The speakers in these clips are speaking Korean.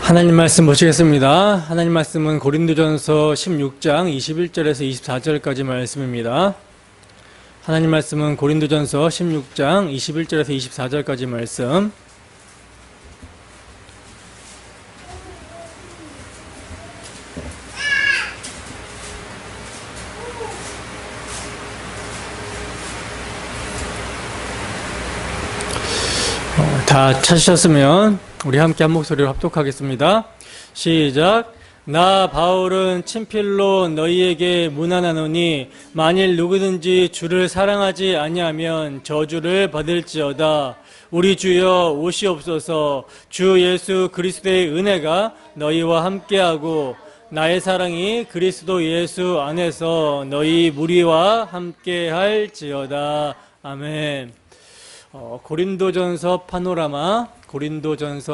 하나님 말씀 보시겠습니다. 하나님 말씀은 고린도전서 16장 21절에서 24절까지 말씀입니다. 하나님 말씀은 고린도전서 16장 21절에서 24절까지 말씀. 다 찾으셨으면 우리 함께 한 목소리로 합독하겠습니다. 시작. 나 바울은 친필로 너희에게 문안하노니 만일 누구든지 주를 사랑하지 아니하면 저주를 받을지어다. 우리 주여 오시옵소서. 주 예수 그리스도의 은혜가 너희와 함께하고 나의 사랑이 그리스도 예수 안에서 너희 무리와 함께할지어다. 아멘. 고린도전서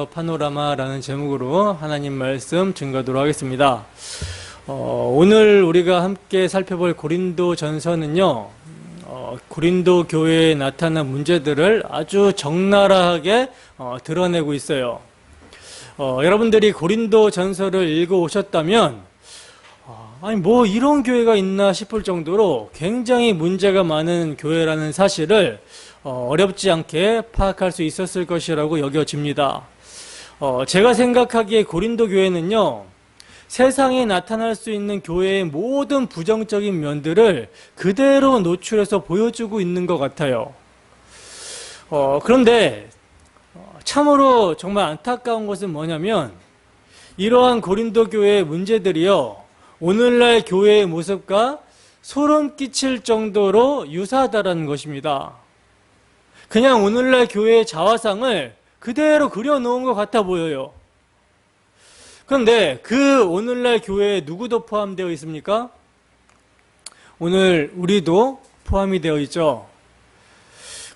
파노라마라는 제목으로 하나님 말씀 증거하도록 하겠습니다. 오늘 우리가 함께 살펴볼 고린도전서는요, 고린도 교회에 나타난 문제들을 아주 적나라하게 드러내고 있어요. 여러분들이 고린도전서를 읽어오셨다면 아니 뭐 이런 교회가 있나 싶을 정도로 굉장히 문제가 많은 교회라는 사실을 어렵지 않게 파악할 수 있었을 것이라고 여겨집니다. 제가 생각하기에 고린도 교회는요, 세상에 나타날 수 있는 교회의 모든 부정적인 면들을 그대로 노출해서 보여주고 있는 것 같아요. 그런데 참으로 정말 안타까운 것은 뭐냐면 이러한 고린도 교회의 문제들이요, 오늘날 교회의 모습과 소름 끼칠 정도로 유사하다는 것입니다. 그냥 오늘날 교회의 자화상을 그대로 그려놓은 것 같아 보여요. 그런데 그 오늘날 교회에 누구도 포함되어 있습니까? 오늘 우리도 포함이 되어 있죠.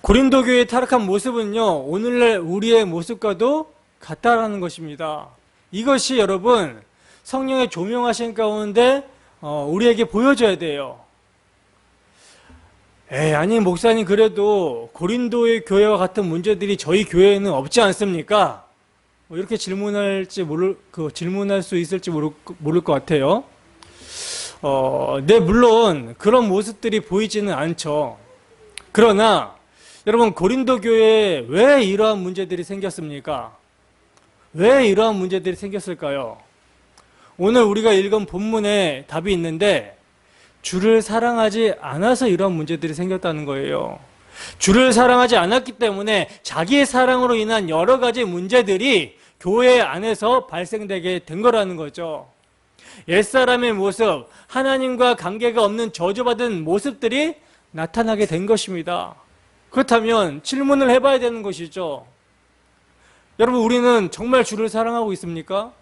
고린도 교회의 타락한 모습은요, 오늘날 우리의 모습과도 같다라는 것입니다. 이것이 여러분 성령의 조명하신 가운데 우리에게 보여져야 돼요. 아니 목사님 그래도 고린도의 교회와 같은 문제들이 저희 교회에는 없지 않습니까? 이렇게 질문할 수 있을지 모를 것 같아요. 네, 물론 그런 모습들이 보이지는 않죠. 그러나 여러분, 고린도 교회에 왜 이러한 문제들이 생겼습니까? 왜 이러한 문제들이 생겼을까요? 오늘 우리가 읽은 본문에 답이 있는데, 주를 사랑하지 않아서 이런 문제들이 생겼다는 거예요. 주를 사랑하지 않았기 때문에 자기의 사랑으로 인한 여러 가지 문제들이 교회 안에서 발생되게 된 거라는 거죠. 옛사람의 모습, 하나님과 관계가 없는 저주받은 모습들이 나타나게 된 것입니다. 그렇다면 질문을 해봐야 되는 것이죠. 여러분, 우리는 정말 주를 사랑하고 있습니까?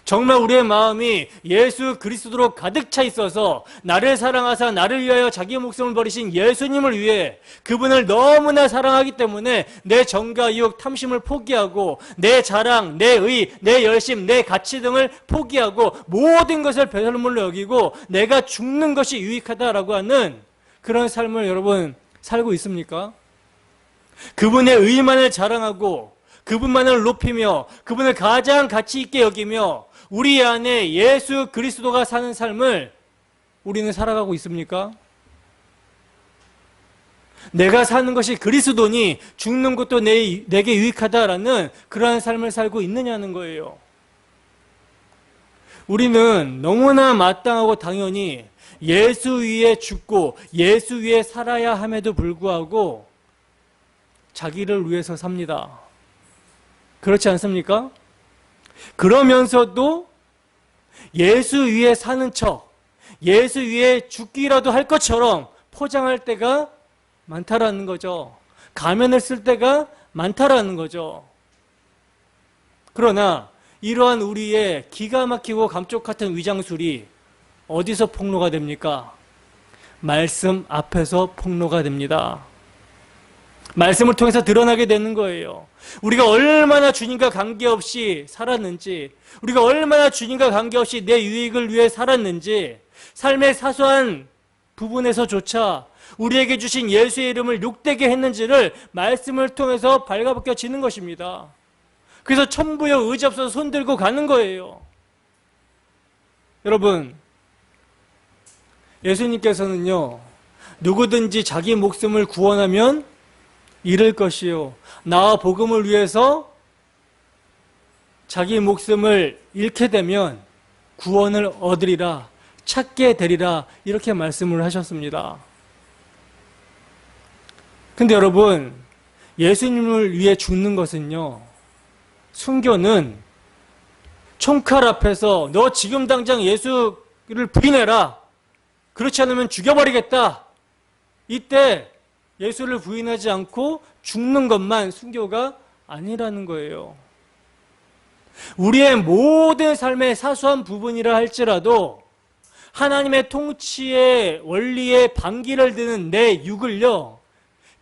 정말 우리의 마음이 예수 그리스도로 가득 차 있어서 나를 사랑하사 나를 위하여 자기 목숨을 버리신 예수님을 위해 그분을 너무나 사랑하기 때문에 내 정과 유혹, 탐심을 포기하고 내 자랑, 내 의, 내 열심, 내 가치 등을 포기하고 모든 것을 배설물로 여기고 내가 죽는 것이 유익하다라고 하는 그런 삶을 여러분 살고 있습니까? 그분의 의만을 자랑하고 그분만을 높이며 그분을 가장 가치 있게 여기며 우리 안에 예수 그리스도가 사는 삶을 우리는 살아가고 있습니까? 내가 사는 것이 그리스도니 죽는 것도 내게 유익하다라는 그러한 삶을 살고 있느냐는 거예요. 우리는 너무나 마땅하고 당연히 예수 위에 죽고 예수 위에 살아야 함에도 불구하고 자기를 위해서 삽니다. 그렇지 않습니까? 그러면서도 예수 위에 사는 척, 예수 위에 죽기라도 할 것처럼 포장할 때가 많다라는 거죠. 가면을 쓸 때가 많다라는 거죠. 그러나 이러한 우리의 기가 막히고 감쪽 같은 위장술이 어디서 폭로가 됩니까? 말씀 앞에서 폭로가 됩니다. 말씀을 통해서 드러나게 되는 거예요. 우리가 얼마나 주님과 관계없이 살았는지, 우리가 얼마나 주님과 관계없이 내 유익을 위해 살았는지, 삶의 사소한 부분에서조차 우리에게 주신 예수의 이름을 욕되게 했는지를 말씀을 통해서 발가벗겨지는 것입니다. 그래서 천부여 의지 없어서 손 들고 가는 거예요. 여러분, 예수님께서는요, 누구든지 자기 목숨을 구원하면 잃을 것이요, 나와 복음을 위해서 자기 목숨을 잃게 되면 구원을 얻으리라, 찾게 되리라, 이렇게 말씀을 하셨습니다. 근데 여러분, 예수님을 위해 죽는 것은요, 순교는 총칼 앞에서 너 지금 당장 예수를 부인해라, 그렇지 않으면 죽여버리겠다, 이때 예수를 부인하지 않고 죽는 것만 순교가 아니라는 거예요. 우리의 모든 삶의 사소한 부분이라 할지라도 하나님의 통치의 원리에 반기를 드는 내 육을요,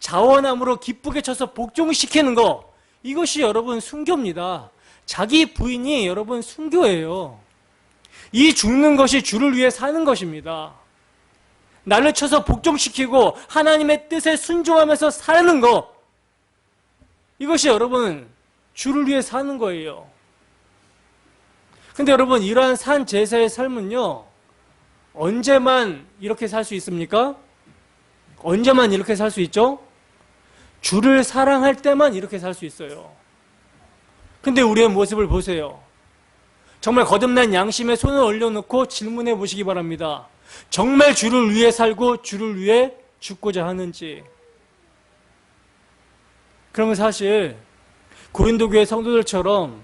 자원함으로 기쁘게 쳐서 복종시키는 거, 이것이 여러분 순교입니다. 자기 부인이 여러분 순교예요. 이 죽는 것이 주를 위해 사는 것입니다. 나를 쳐서 복종시키고 하나님의 뜻에 순종하면서 사는 거, 이것이 여러분 주를 위해 사는 거예요. 근데 여러분, 이러한 산 제사의 삶은요, 언제만 이렇게 살 수 있습니까? 언제만 이렇게 살 수 있죠? 주를 사랑할 때만 이렇게 살 수 있어요. 근데 우리의 모습을 보세요. 정말 거듭난 양심에 손을 올려놓고 질문해 보시기 바랍니다. 정말 주를 위해 살고 주를 위해 죽고자 하는지. 그러면 사실 고린도 교회 성도들처럼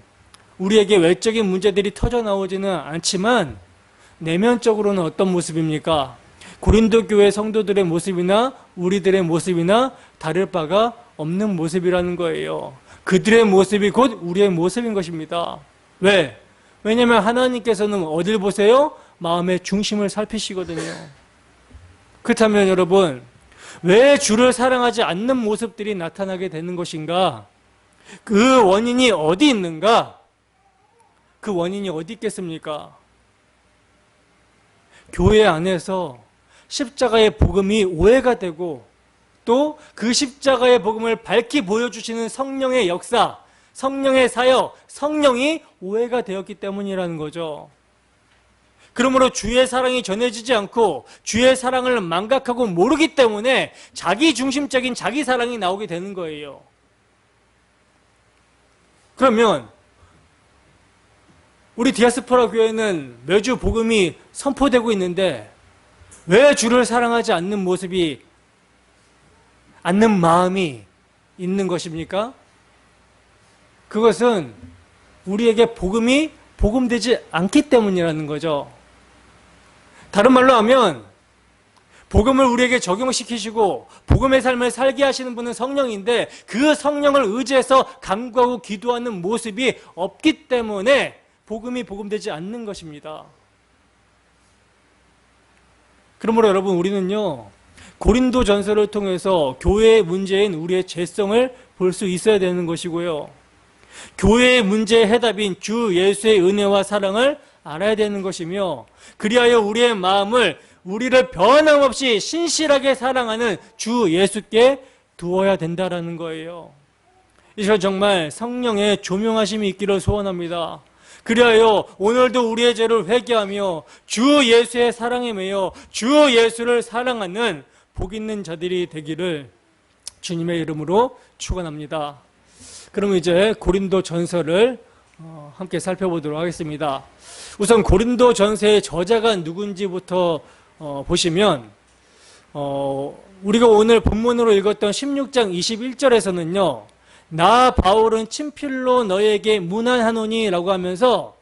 우리에게 외적인 문제들이 터져 나오지는 않지만 내면적으로는 어떤 모습입니까? 고린도 교회 성도들의 모습이나 우리들의 모습이나 다를 바가 없는 모습이라는 거예요. 그들의 모습이 곧 우리의 모습인 것입니다. 왜? 왜냐하면 하나님께서는 어딜 보세요? 마음의 중심을 살피시거든요. 그렇다면 여러분, 왜 주를 사랑하지 않는 모습들이 나타나게 되는 것인가? 그 원인이 어디 있는가? 그 원인이 어디 있겠습니까? 교회 안에서 십자가의 복음이 오해가 되고 또 그 십자가의 복음을 밝히 보여주시는 성령의 역사, 성령의 사역, 성령이 오해가 되었기 때문이라는 거죠. 그러므로 주의 사랑이 전해지지 않고 주의 사랑을 망각하고 모르기 때문에 자기 중심적인 자기 사랑이 나오게 되는 거예요. 그러면 우리 디아스포라 교회는 매주 복음이 선포되고 있는데 왜 주를 사랑하지 않는 모습이, 않는 마음이 있는 것입니까? 그것은 우리에게 복음이 복음되지 않기 때문이라는 거죠. 다른 말로 하면 복음을 우리에게 적용시키시고 복음의 삶을 살게 하시는 분은 성령인데 그 성령을 의지해서 간구하고 기도하는 모습이 없기 때문에 복음이 복음되지 않는 것입니다. 그러므로 여러분, 우리는요, 고린도 전서를 통해서 교회의 문제인 우리의 죄성을 볼 수 있어야 되는 것이고요, 교회의 문제의 해답인 주 예수의 은혜와 사랑을 알아야 되는 것이며, 그리하여 우리의 마음을 우리를 변함없이 신실하게 사랑하는 주 예수께 두어야 된다라는 거예요. 이 시간 정말 성령의 조명하심이 있기를 소원합니다. 그리하여 오늘도 우리의 죄를 회개하며 주 예수의 사랑에 매여 주 예수를 사랑하는 복 있는 자들이 되기를 주님의 이름으로 축원합니다. 그럼 이제 고린도 전서를 함께 살펴보도록 하겠습니다. 우선 고린도 전서의 저자가 누군지부터 보시면 우리가 오늘 본문으로 읽었던 16장 21절에서는요, 나 바울은 친필로 너에게 문안하노니 라고 하면서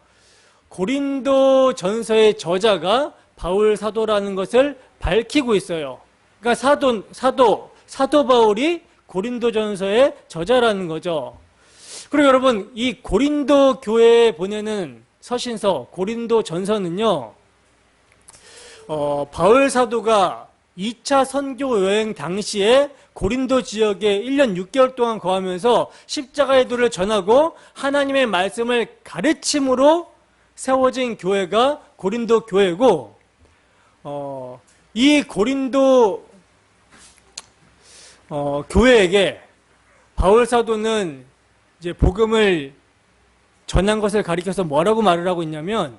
고린도 전서의 저자가 바울 사도라는 것을 밝히고 있어요. 그러니까 사도 바울이 고린도 전서의 저자라는 거죠. 그리고 여러분, 이 고린도 교회에 보내는 서신서 고린도 전서는요, 바울 사도가 2차 선교 여행 당시에 고린도 지역에 1년 6개월 동안 거하면서 십자가의 도를 전하고 하나님의 말씀을 가르침으로 세워진 교회가 고린도 교회고, 이 고린도 교회에게 바울 사도는 이제 복음을 전한 것을 가리켜서 뭐라고 말을 하고 있냐면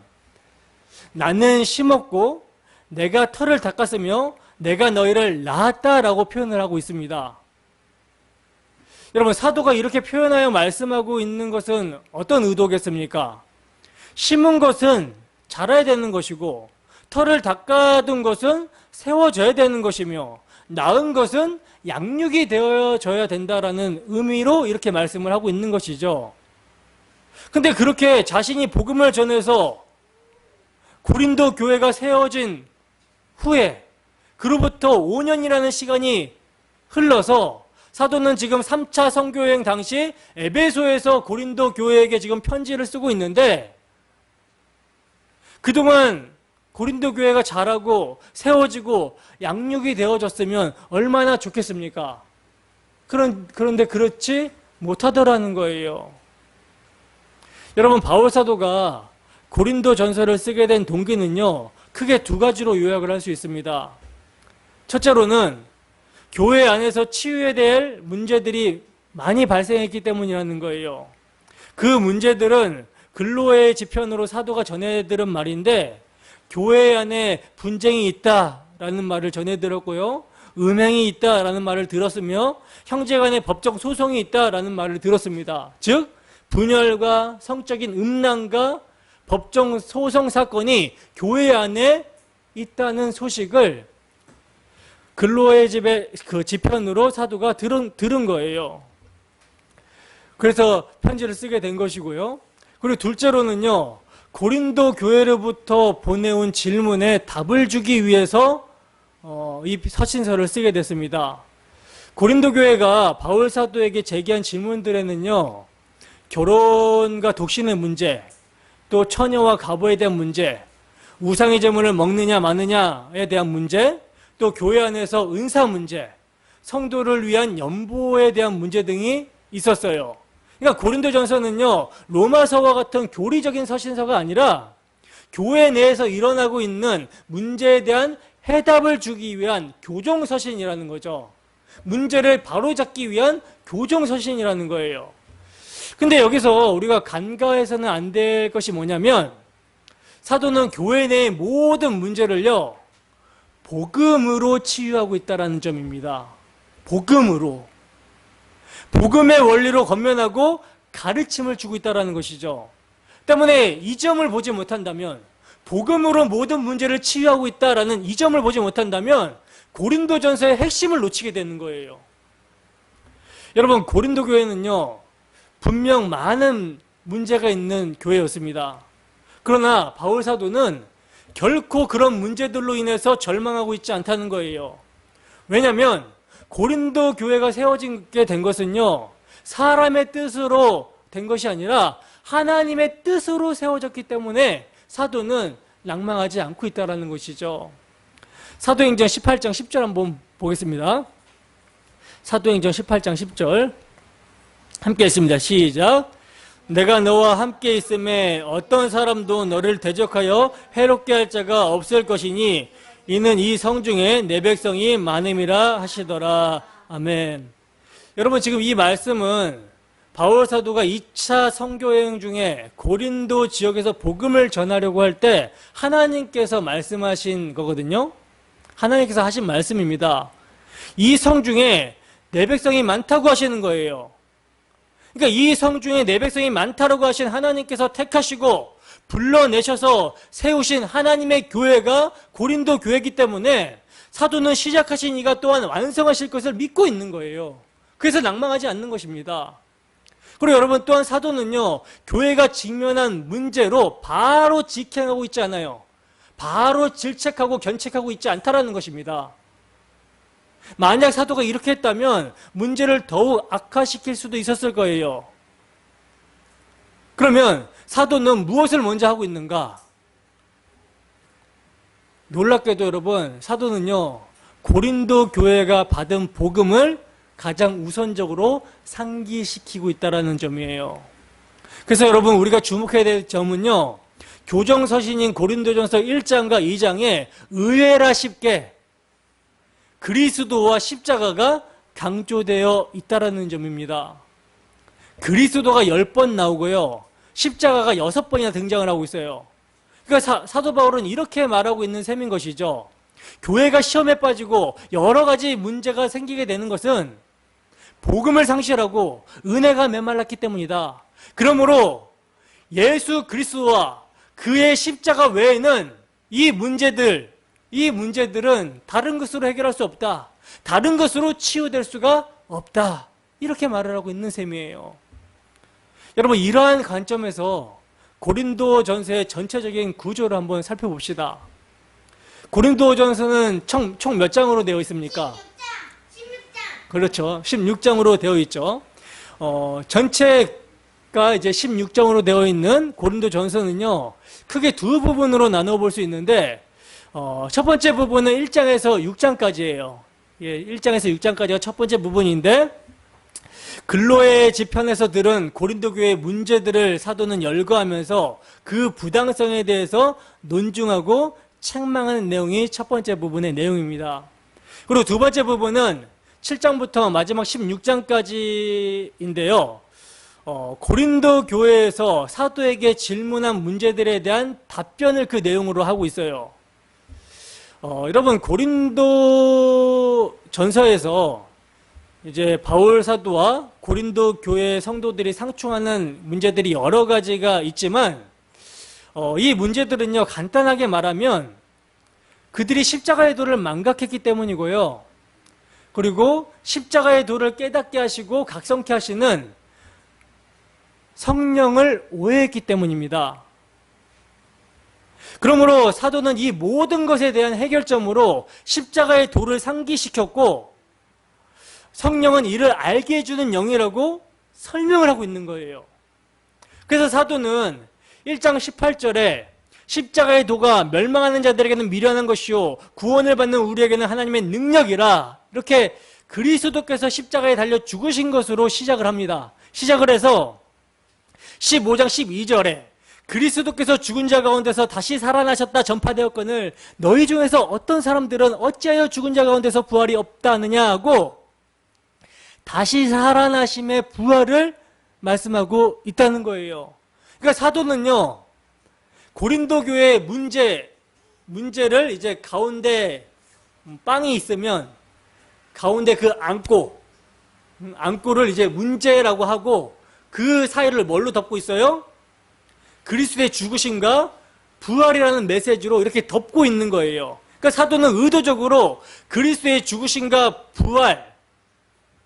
나는 심었고 내가 털을 닦았으며 내가 너희를 낳았다라고 표현을 하고 있습니다. 여러분, 사도가 이렇게 표현하여 말씀하고 있는 것은 어떤 의도겠습니까? 심은 것은 자라야 되는 것이고 털을 닦아둔 것은 세워져야 되는 것이며 낳은 것은 양육이 되어져야 된다라는 의미로 이렇게 말씀을 하고 있는 것이죠. 근데 그렇게 자신이 복음을 전해서 고린도 교회가 세워진 후에 그로부터 5년이라는 시간이 흘러서 사도는 지금 3차 선교여행 당시 에베소에서 고린도 교회에게 지금 편지를 쓰고 있는데 그동안 고린도 교회가 자라고 세워지고 양육이 되어졌으면 얼마나 좋겠습니까? 그런데 그렇지 못하더라는 거예요. 여러분, 바울 사도가 고린도 전서를 쓰게 된 동기는요, 크게 두 가지로 요약을 할 수 있습니다. 첫째로는 교회 안에서 치유해야 될 문제들이 많이 발생했기 때문이라는 거예요. 그 문제들은 근로의 지편으로 사도가 전해들은 말인데 교회 안에 분쟁이 있다라는 말을 전해들었고요. 음행이 있다라는 말을 들었으며 형제간의 법적 소송이 있다라는 말을 들었습니다. 즉 분열과 성적인 음란과 법정 소송 사건이 교회 안에 있다는 소식을 근로의 집의 그 지편으로 사도가 들은 거예요. 그래서 편지를 쓰게 된 것이고요. 그리고 둘째로는요, 고린도 교회로부터 보내온 질문에 답을 주기 위해서 이 서신서를 쓰게 됐습니다. 고린도 교회가 바울 사도에게 제기한 질문들에는요, 결혼과 독신의 문제, 또 처녀와 과부에 대한 문제, 우상의 제물을 먹느냐 마느냐에 대한 문제, 또 교회 안에서 은사 문제, 성도를 위한 연보에 대한 문제 등이 있었어요. 그러니까 고린도전서는요, 로마서와 같은 교리적인 서신서가 아니라 교회 내에서 일어나고 있는 문제에 대한 해답을 주기 위한 교정서신이라는 거죠. 문제를 바로잡기 위한 교정서신이라는 거예요. 근데 여기서 우리가 간과해서는 안 될 것이 뭐냐면 사도는 교회 내의 모든 문제를요, 복음으로 치유하고 있다는 점입니다. 복음으로. 복음의 원리로 권면하고 가르침을 주고 있다는 것이죠. 때문에 이 점을 보지 못한다면, 복음으로 모든 문제를 치유하고 있다는 이 점을 보지 못한다면 고린도전서의 핵심을 놓치게 되는 거예요. 여러분, 고린도 교회는요, 분명 많은 문제가 있는 교회였습니다. 그러나 바울 사도는 결코 그런 문제들로 인해서 절망하고 있지 않다는 거예요. 왜냐하면 고린도 교회가 세워지게 된 것은요, 사람의 뜻으로 된 것이 아니라 하나님의 뜻으로 세워졌기 때문에 사도는 낭망하지 않고 있다는 것이죠. 사도행전 18장 10절 한번 보겠습니다. 사도행전 18장 10절 함께 했습니다. 시작. 내가 너와 함께 있음에 어떤 사람도 너를 대적하여 해롭게 할 자가 없을 것이니 이는 이 성중에 내 백성이 많음이라 하시더라. 아멘. 여러분, 지금 이 말씀은 바울 사도가 2차 선교여행 중에 고린도 지역에서 복음을 전하려고 할 때 하나님께서 말씀하신 거거든요. 하나님께서 하신 말씀입니다. 이 성중에 내 백성이 많다고 하시는 거예요. 그러니까 이 성중에 내 백성이 많다라고 하신 하나님께서 택하시고 불러내셔서 세우신 하나님의 교회가 고린도 교회이기 때문에 사도는 시작하신 이가 또한 완성하실 것을 믿고 있는 거예요. 그래서 낭망하지 않는 것입니다. 그리고 여러분, 또한 사도는요, 교회가 직면한 문제로 바로 직행하고 있지 않아요. 바로 질책하고 견책하고 있지 않다라는 것입니다. 만약 사도가 이렇게 했다면 문제를 더욱 악화시킬 수도 있었을 거예요. 그러면 사도는 무엇을 먼저 하고 있는가? 놀랍게도 여러분, 사도는요, 고린도 교회가 받은 복음을 가장 우선적으로 상기시키고 있다는 점이에요. 그래서 여러분, 우리가 주목해야 될 점은요, 교정서신인 고린도전서 1장과 2장에 의외라 쉽게 그리스도와 십자가가 강조되어 있다는 점입니다. 그리스도가 10번 나오고요, 십자가가 6번이나 등장을 하고 있어요. 그러니까 사도 바울은 이렇게 말하고 있는 셈인 것이죠. 교회가 시험에 빠지고 여러 가지 문제가 생기게 되는 것은 복음을 상실하고 은혜가 메말랐기 때문이다. 그러므로 예수 그리스도와 그의 십자가 외에는 이 문제들은 다른 것으로 해결할 수 없다. 다른 것으로 치유될 수가 없다. 이렇게 말을 하고 있는 셈이에요. 여러분, 이러한 관점에서 고린도전서의 전체적인 구조를 한번 살펴봅시다. 고린도전서는 총 몇 장으로 되어 있습니까? 16장. 그렇죠. 16장으로 되어 있죠. 전체가 이제 16장으로 되어 있는 고린도전서는요, 크게 두 부분으로 나눠 볼 수 있는데, 첫 번째 부분은 1장에서 6장까지예요. 예, 1장에서 6장까지가 첫 번째 부분인데, 근로의 지편에서 들은 고린도 교회의 문제들을 사도는 열거하면서 그 부당성에 대해서 논중하고 책망하는 내용이 첫 번째 부분의 내용입니다. 그리고 두 번째 부분은 7장부터 마지막 16장까지인데요. 고린도 교회에서 사도에게 질문한 문제들에 대한 답변을 그 내용으로 하고 있어요. 여러분, 고린도 전서에서 이제 바울 사도와 고린도 교회 성도들이 상충하는 문제들이 여러 가지가 있지만, 이 문제들은요, 간단하게 말하면 그들이 십자가의 도를 망각했기 때문이고요. 그리고 십자가의 도를 깨닫게 하시고 각성케 하시는 성령을 오해했기 때문입니다. 그러므로 사도는 이 모든 것에 대한 해결점으로 십자가의 도를 상기시켰고, 성령은 이를 알게 해주는 영이라고 설명을 하고 있는 거예요. 그래서 사도는 1장 18절에 십자가의 도가 멸망하는 자들에게는 미련한 것이요 구원을 받는 우리에게는 하나님의 능력이라, 이렇게 그리스도께서 십자가에 달려 죽으신 것으로 시작을 합니다. 시작을 해서 15장 12절에 그리스도께서 죽은 자 가운데서 다시 살아나셨다 전파되었거늘 너희 중에서 어떤 사람들은 어찌하여 죽은 자 가운데서 부활이 없다 하느냐 하고 다시 살아나심의 부활을 말씀하고 있다는 거예요. 그러니까 사도는요, 고린도 교회의 문제를 이제 가운데 빵이 있으면 가운데 그 안고를 이제 문제라고 하고 그 사이를 뭘로 덮고 있어요? 그리스도의 죽으심과 부활이라는 메시지로 이렇게 덮고 있는 거예요. 그러니까 사도는 의도적으로 그리스도의 죽으심과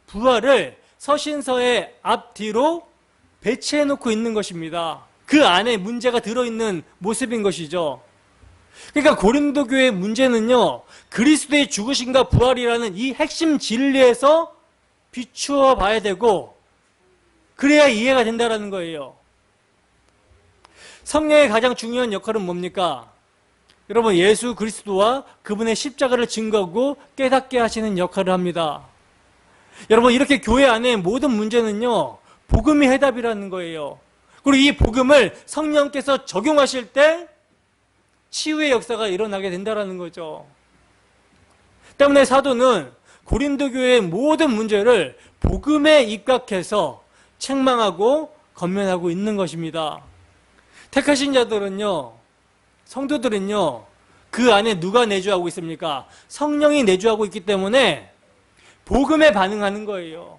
부활을 서신서의 앞뒤로 배치해 놓고 있는 것입니다. 그 안에 문제가 들어있는 모습인 것이죠. 그러니까 고린도 교회의 문제는요, 그리스도의 죽으심과 부활이라는 이 핵심 진리에서 비추어 봐야 되고, 그래야 이해가 된다는 거예요. 성령의 가장 중요한 역할은 뭡니까? 여러분, 예수 그리스도와 그분의 십자가를 증거하고 깨닫게 하시는 역할을 합니다. 여러분, 이렇게 교회 안에 모든 문제는요, 복음이 해답이라는 거예요. 그리고 이 복음을 성령께서 적용하실 때 치유의 역사가 일어나게 된다는 거죠. 때문에 사도는 고린도 교회의 모든 문제를 복음에 입각해서 책망하고 권면하고 있는 것입니다. 택하신 자들은요, 성도들은요, 그 안에 누가 내주하고 있습니까? 성령이 내주하고 있기 때문에 복음에 반응하는 거예요.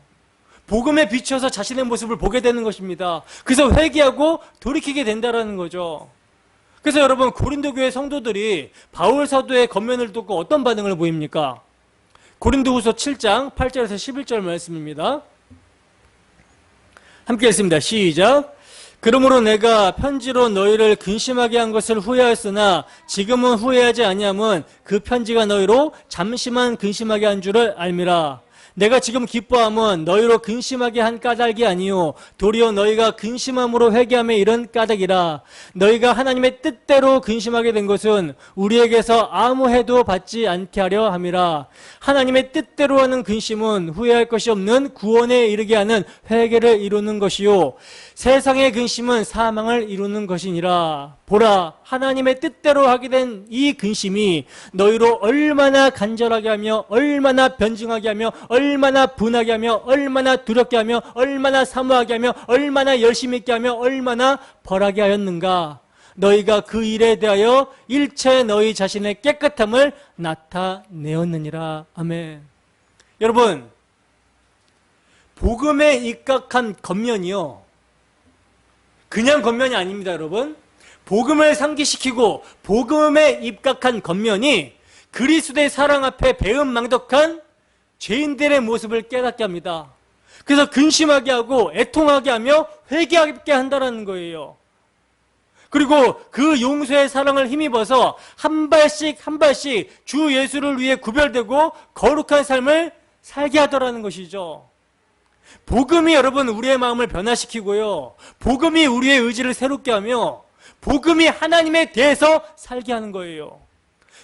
복음에 비춰서 자신의 모습을 보게 되는 것입니다. 그래서 회개하고 돌이키게 된다는 거죠. 그래서 여러분, 고린도 교회 성도들이 바울 사도의 권면을 듣고 어떤 반응을 보입니까? 고린도후서 7장 8절에서 11절 말씀입니다. 함께 읽습니다. 시작. 그러므로 내가 편지로 너희를 근심하게 한 것을 후회하였으나 지금은 후회하지 아니함은 그 편지가 너희로 잠시만 근심하게 한 줄을 알미라. 내가 지금 기뻐함은 너희로 근심하게 한 까닭이 아니요 도리어 너희가 근심함으로 회개함에 이른 까닭이라. 너희가 하나님의 뜻대로 근심하게 된 것은 우리에게서 아무 해도 받지 않게 하려 함이라. 하나님의 뜻대로 하는 근심은 후회할 것이 없는 구원에 이르게 하는 회개를 이루는 것이요 세상의 근심은 사망을 이루는 것이니라. 보라, 하나님의 뜻대로 하게 된 이 근심이 너희로 얼마나 간절하게 하며 얼마나 변증하게 하며 얼마나 분하게 하며 얼마나 두렵게 하며 얼마나 사모하게 하며 얼마나 열심히 있게 하며 얼마나 벌하게 하였는가. 너희가 그 일에 대하여 일체 너희 자신의 깨끗함을 나타내었느니라. 아멘. 여러분, 복음에 입각한 겉면이요, 그냥 겉면이 아닙니다. 여러분, 복음을 상기시키고 복음에 입각한 겉면이 그리스도의 사랑 앞에 배은망덕한 죄인들의 모습을 깨닫게 합니다. 그래서 근심하게 하고 애통하게 하며 회개하게 한다는 거예요. 그리고 그 용서의 사랑을 힘입어서 한 발씩 한 발씩 주 예수를 위해 구별되고 거룩한 삶을 살게 하더라는 것이죠. 복음이 여러분 우리의 마음을 변화시키고요, 복음이 우리의 의지를 새롭게 하며 복음이 하나님에 대해서 살게 하는 거예요.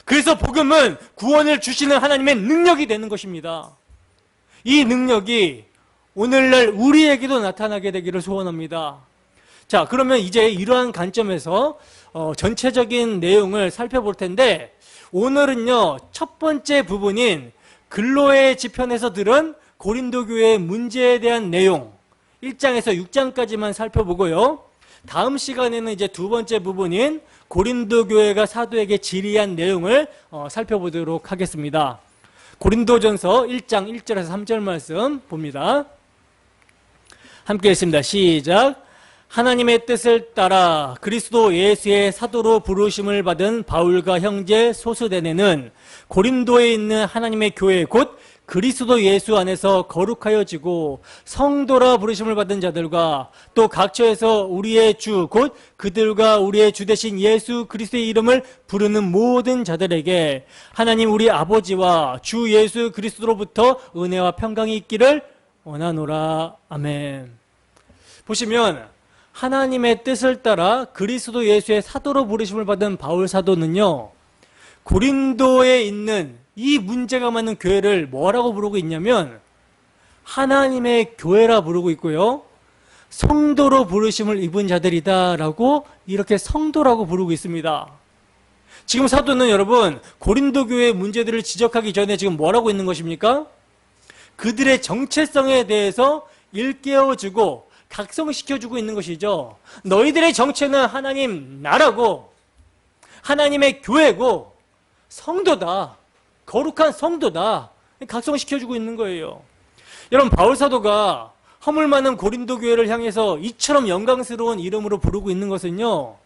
그래서 복음은 구원을 주시는 하나님의 능력이 되는 것입니다. 이 능력이 오늘날 우리에게도 나타나게 되기를 소원합니다. 자, 그러면 이제 이러한 관점에서 전체적인 내용을 살펴볼 텐데, 오늘은요 첫 번째 부분인 근로의 지편에서 들은 고린도 교회의 문제에 대한 내용 1장에서 6장까지만 살펴보고요, 다음 시간에는 이제 두 번째 부분인 고린도 교회가 사도에게 질의한 내용을 살펴보도록 하겠습니다. 고린도전서 1장 1절에서 3절 말씀 봅니다. 함께 읽습니다. 시작. 하나님의 뜻을 따라 그리스도 예수의 사도로 부르심을 받은 바울과 형제 소스데네는 고린도에 있는 하나님의 교회 곧 그리스도 예수 안에서 거룩하여지고 성도라 부르심을 받은 자들과 또 각처에서 우리의 주 곧 그들과 우리의 주 되신 예수 그리스도의 이름을 부르는 모든 자들에게 하나님 우리 아버지와 주 예수 그리스도로부터 은혜와 평강이 있기를 원하노라. 아멘. 보시면 하나님의 뜻을 따라 그리스도 예수의 사도로 부르심을 받은 바울 사도는요, 고린도에 있는 이 문제가 많은 교회를 뭐라고 부르고 있냐면 하나님의 교회라 부르고 있고요, 성도로 부르심을 입은 자들이다 라고 이렇게 성도라고 부르고 있습니다. 지금 사도는 여러분 고린도 교회의 문제들을 지적하기 전에 지금 뭐라고 있는 것입니까? 그들의 정체성에 대해서 일깨워주고 각성시켜주고 있는 것이죠. 너희들의 정체는 하나님 나라고 하나님의 교회고 성도다, 거룩한 성도다, 각성시켜주고 있는 거예요. 여러분, 바울 사도가 허물 많은 고린도 교회를 향해서 이처럼 영광스러운 이름으로 부르고 있는 것은요,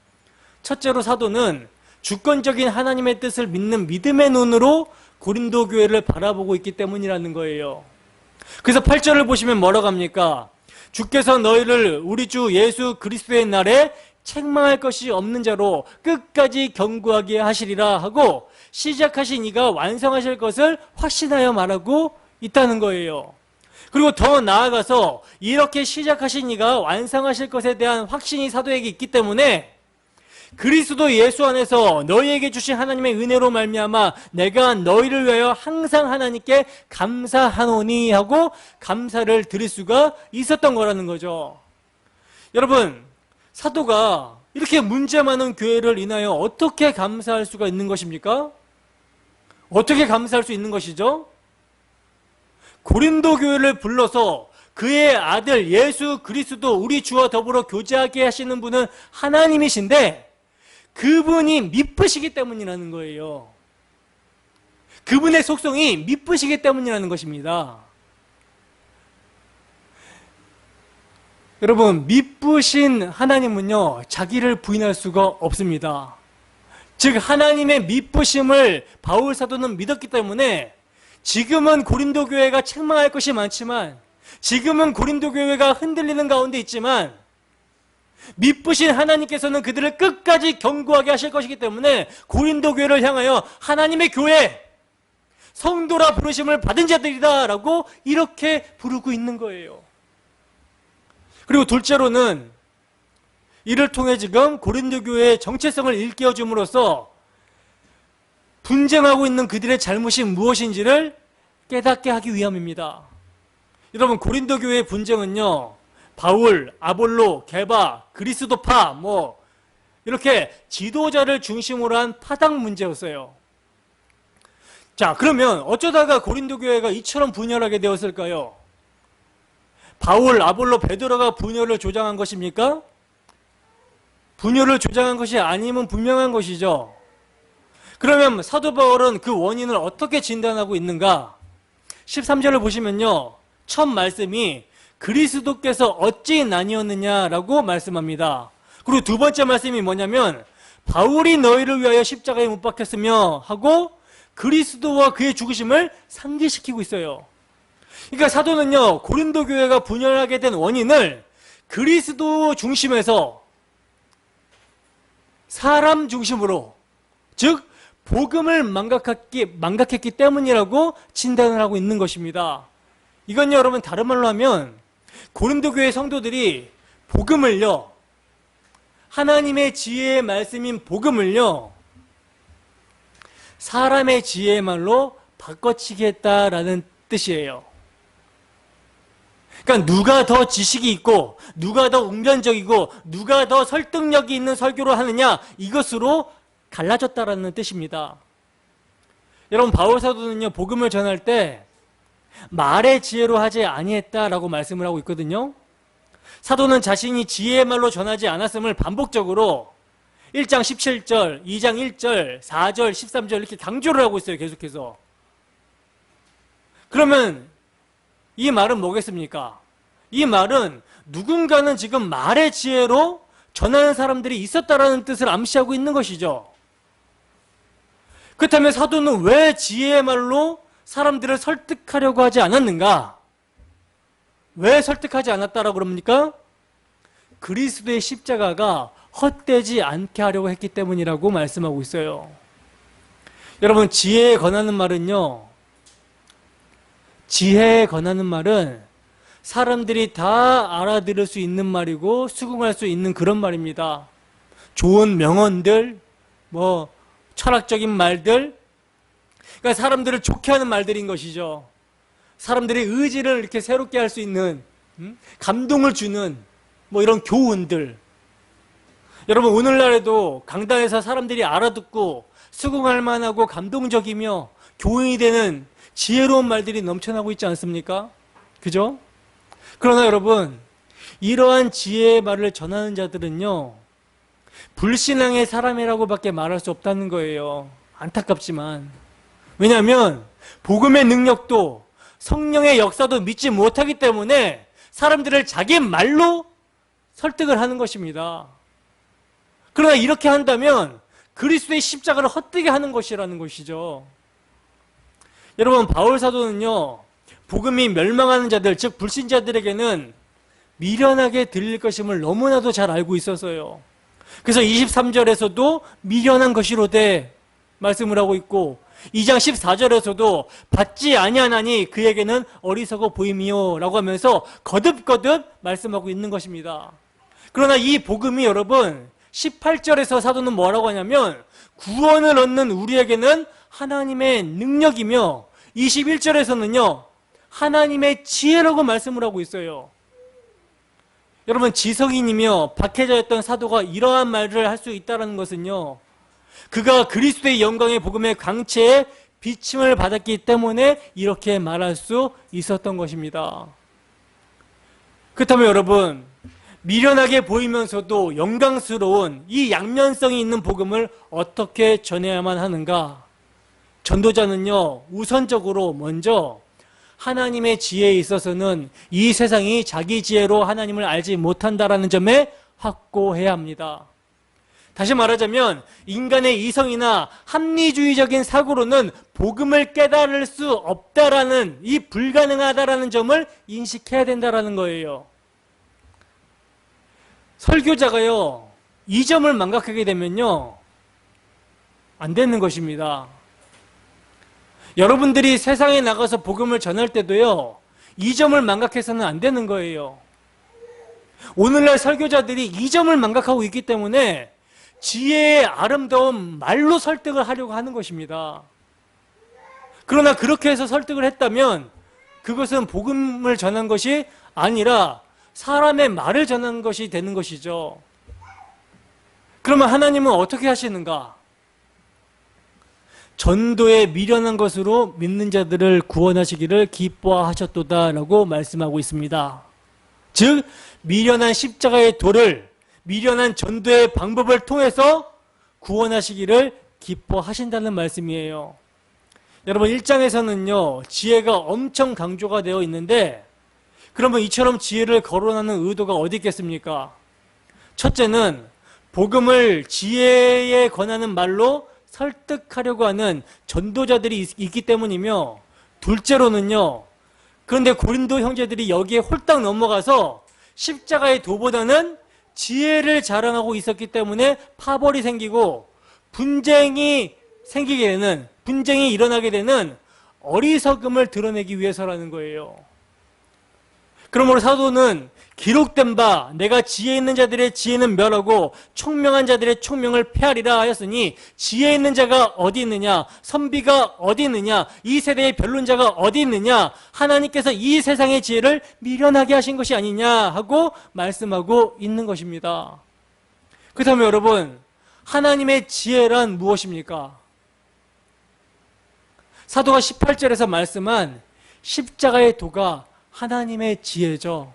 첫째로 사도는 주권적인 하나님의 뜻을 믿는 믿음의 눈으로 고린도 교회를 바라보고 있기 때문이라는 거예요. 그래서 8절을 보시면 뭐라고 합니까? 주께서 너희를 우리 주 예수 그리스도의 날에 책망할 것이 없는 자로 끝까지 견고하게 하시리라 하고 시작하신 이가 완성하실 것을 확신하여 말하고 있다는 거예요. 그리고 더 나아가서 이렇게 시작하신 이가 완성하실 것에 대한 확신이 사도에게 있기 때문에 그리스도 예수 안에서 너희에게 주신 하나님의 은혜로 말미암아 내가 너희를 위하여 항상 하나님께 감사하노니 하고 감사를 드릴 수가 있었던 거라는 거죠. 여러분, 사도가 이렇게 문제 많은 교회를 인하여 어떻게 감사할 수가 있는 것입니까? 어떻게 감사할 수 있는 것이죠? 고린도 교회를 불러서 그의 아들 예수 그리스도 우리 주와 더불어 교제하게 하시는 분은 하나님이신데 그분이 미쁘시기 때문이라는 거예요. 그분의 속성이 미쁘시기 때문이라는 것입니다. 여러분, 미쁘신 하나님은요 자기를 부인할 수가 없습니다. 즉 하나님의 미쁘심을 바울 사도는 믿었기 때문에 지금은 고린도 교회가 책망할 것이 많지만, 지금은 고린도 교회가 흔들리는 가운데 있지만 미쁘신 하나님께서는 그들을 끝까지 견고하게 하실 것이기 때문에 고린도 교회를 향하여 하나님의 교회, 성도라 부르심을 받은 자들이다 라고 이렇게 부르고 있는 거예요. 그리고 둘째로는 이를 통해 지금 고린도 교회의 정체성을 일깨워줌으로써 분쟁하고 있는 그들의 잘못이 무엇인지를 깨닫게 하기 위함입니다. 여러분, 고린도 교회의 분쟁은요 바울, 아볼로, 게바, 그리스도파 이렇게 지도자를 중심으로 한 파당 문제였어요. 자, 그러면 어쩌다가 고린도 교회가 이처럼 분열하게 되었을까요? 바울, 아볼로, 베드로가 분열을 조장한 것입니까? 분열을 조장한 것이 아니면 분명한 것이죠. 그러면 사도 바울은 그 원인을 어떻게 진단하고 있는가? 13절을 보시면요, 첫 말씀이 그리스도께서 어찌 나뉘었느냐라고 말씀합니다. 그리고 두 번째 말씀이 뭐냐면 바울이 너희를 위하여 십자가에 못 박혔으며 하고 그리스도와 그의 죽으심을 상기시키고 있어요. 그러니까 사도는요, 고린도 교회가 분열하게 된 원인을 그리스도 중심에서 사람 중심으로, 즉 복음을 망각했기 때문이라고 진단을 하고 있는 것입니다. 이건 여러분 다른 말로 하면 고린도 교회 성도들이 복음을요, 하나님의 지혜의 말씀인 복음을요, 사람의 지혜의 말로 바꿔치기 했다라는 뜻이에요. 그러니까 누가 더 지식이 있고 누가 더 웅변적이고 누가 더 설득력이 있는 설교를 하느냐, 이것으로 갈라졌다라는 뜻입니다. 여러분, 바울 사도는요, 복음을 전할 때 말의 지혜로 하지 아니했다라고 말씀을 하고 있거든요. 사도는 자신이 지혜의 말로 전하지 않았음을 반복적으로 1장 17절, 2장 1절, 4절, 13절 이렇게 강조를 하고 있어요. 계속해서. 그러면 이 말은 뭐겠습니까? 이 말은 누군가는 지금 말의 지혜로 전하는 사람들이 있었다라는 뜻을 암시하고 있는 것이죠. 그렇다면 사도는 왜 지혜의 말로 사람들을 설득하려고 하지 않았는가? 왜 설득하지 않았다라고 그럽니까? 그리스도의 십자가가 헛되지 않게 하려고 했기 때문이라고 말씀하고 있어요. 여러분, 지혜에 관하는 말은요, 지혜에 관하는 말은 사람들이 다 알아들을 수 있는 말이고 수긍할 수 있는 그런 말입니다. 좋은 명언들, 철학적인 말들, 그러니까 사람들을 좋게 하는 말들인 것이죠. 사람들의 의지를 이렇게 새롭게 할 수 있는, 감동을 주는 이런 교훈들. 여러분, 오늘날에도 강단에서 사람들이 알아듣고 수긍할 만하고 감동적이며 교훈이 되는 지혜로운 말들이 넘쳐나고 있지 않습니까? 그죠? 그러나 여러분, 이러한 지혜의 말을 전하는 자들은요, 불신앙의 사람이라고밖에 말할 수 없다는 거예요. 안타깝지만. 왜냐하면 복음의 능력도 성령의 역사도 믿지 못하기 때문에 사람들을 자기 말로 설득을 하는 것입니다. 그러나 이렇게 한다면 그리스도의 십자가를 헛되게 하는 것이라는 것이죠. 여러분, 바울 사도는요, 복음이 멸망하는 자들, 즉 불신자들에게는 미련하게 들릴 것임을 너무나도 잘 알고 있어서요. 그래서 23절에서도 미련한 것이로되 말씀을 하고 있고, 2장 14절에서도 받지 아니하나니 그에게는 어리석어 보임이요 라고 하면서 거듭거듭 말씀하고 있는 것입니다. 그러나 이 복음이 여러분 18절에서 사도는 뭐라고 하냐면 구원을 얻는 우리에게는 하나님의 능력이며 21절에서는요 하나님의 지혜라고 말씀을 하고 있어요. 여러분, 지성인이며 박해자였던 사도가 이러한 말을 할 수 있다는 것은요, 그가 그리스도의 영광의 복음의 광채에 비침을 받았기 때문에 이렇게 말할 수 있었던 것입니다. 그렇다면 여러분, 미련하게 보이면서도 영광스러운 이 양면성이 있는 복음을 어떻게 전해야만 하는가? 전도자는요, 우선적으로 먼저 하나님의 지혜에 있어서는 이 세상이 자기 지혜로 하나님을 알지 못한다라는 점에 확고해야 합니다. 다시 말하자면 인간의 이성이나 합리주의적인 사고로는 복음을 깨달을 수 없다라는, 이 불가능하다라는 점을 인식해야 된다라는 거예요. 설교자가요, 이 점을 망각하게 되면요, 안 되는 것입니다. 여러분들이 세상에 나가서 복음을 전할 때도요, 이 점을 망각해서는 안 되는 거예요. 오늘날 설교자들이 이 점을 망각하고 있기 때문에 지혜의 아름다운 말로 설득을 하려고 하는 것입니다. 그러나 그렇게 해서 설득을 했다면 그것은 복음을 전한 것이 아니라 사람의 말을 전한 것이 되는 것이죠. 그러면 하나님은 어떻게 하시는가? 전도에 미련한 것으로 믿는 자들을 구원하시기를 기뻐하셨도다라고 말씀하고 있습니다. 즉 미련한 십자가의 도를, 미련한 전도의 방법을 통해서 구원하시기를 기뻐하신다는 말씀이에요. 여러분 1장에서는요 지혜가 엄청 강조가 되어 있는데, 그러면 이처럼 지혜를 거론하는 의도가 어디 있겠습니까? 첫째는 복음을 지혜에 권하는 말로 설득하려고 하는 전도자들이 있기 때문이며, 둘째로는요, 그런데 고린도 형제들이 여기에 홀딱 넘어가서 십자가의 도보다는 지혜를 자랑하고 있었기 때문에 파벌이 생기고 분쟁이 일어나게 되는 어리석음을 드러내기 위해서라는 거예요. 그러므로 사도는 기록된 바 내가 지혜 있는 자들의 지혜는 멸하고 총명한 자들의 총명을 폐하리라 하였으니, 지혜 있는 자가 어디 있느냐, 선비가 어디 있느냐, 이 세대의 변론자가 어디 있느냐, 하나님께서 이 세상의 지혜를 미련하게 하신 것이 아니냐 하고 말씀하고 있는 것입니다. 그렇다면 여러분, 하나님의 지혜란 무엇입니까? 사도가 18절에서 말씀한 십자가의 도가 하나님의 지혜죠.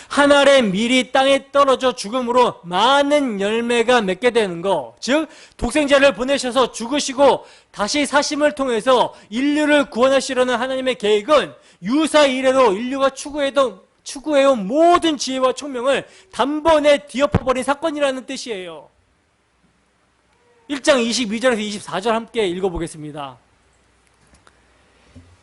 한 알의 밀이 땅에 떨어져 죽음으로 많은 열매가 맺게 되는 것, 즉 독생자를 보내셔서 죽으시고 다시 사심을 통해서 인류를 구원하시려는 하나님의 계획은 유사 이래로 인류가 추구해온 모든 지혜와 총명을 단번에 뒤엎어버린 사건이라는 뜻이에요. 1장 22절에서 24절 함께 읽어보겠습니다.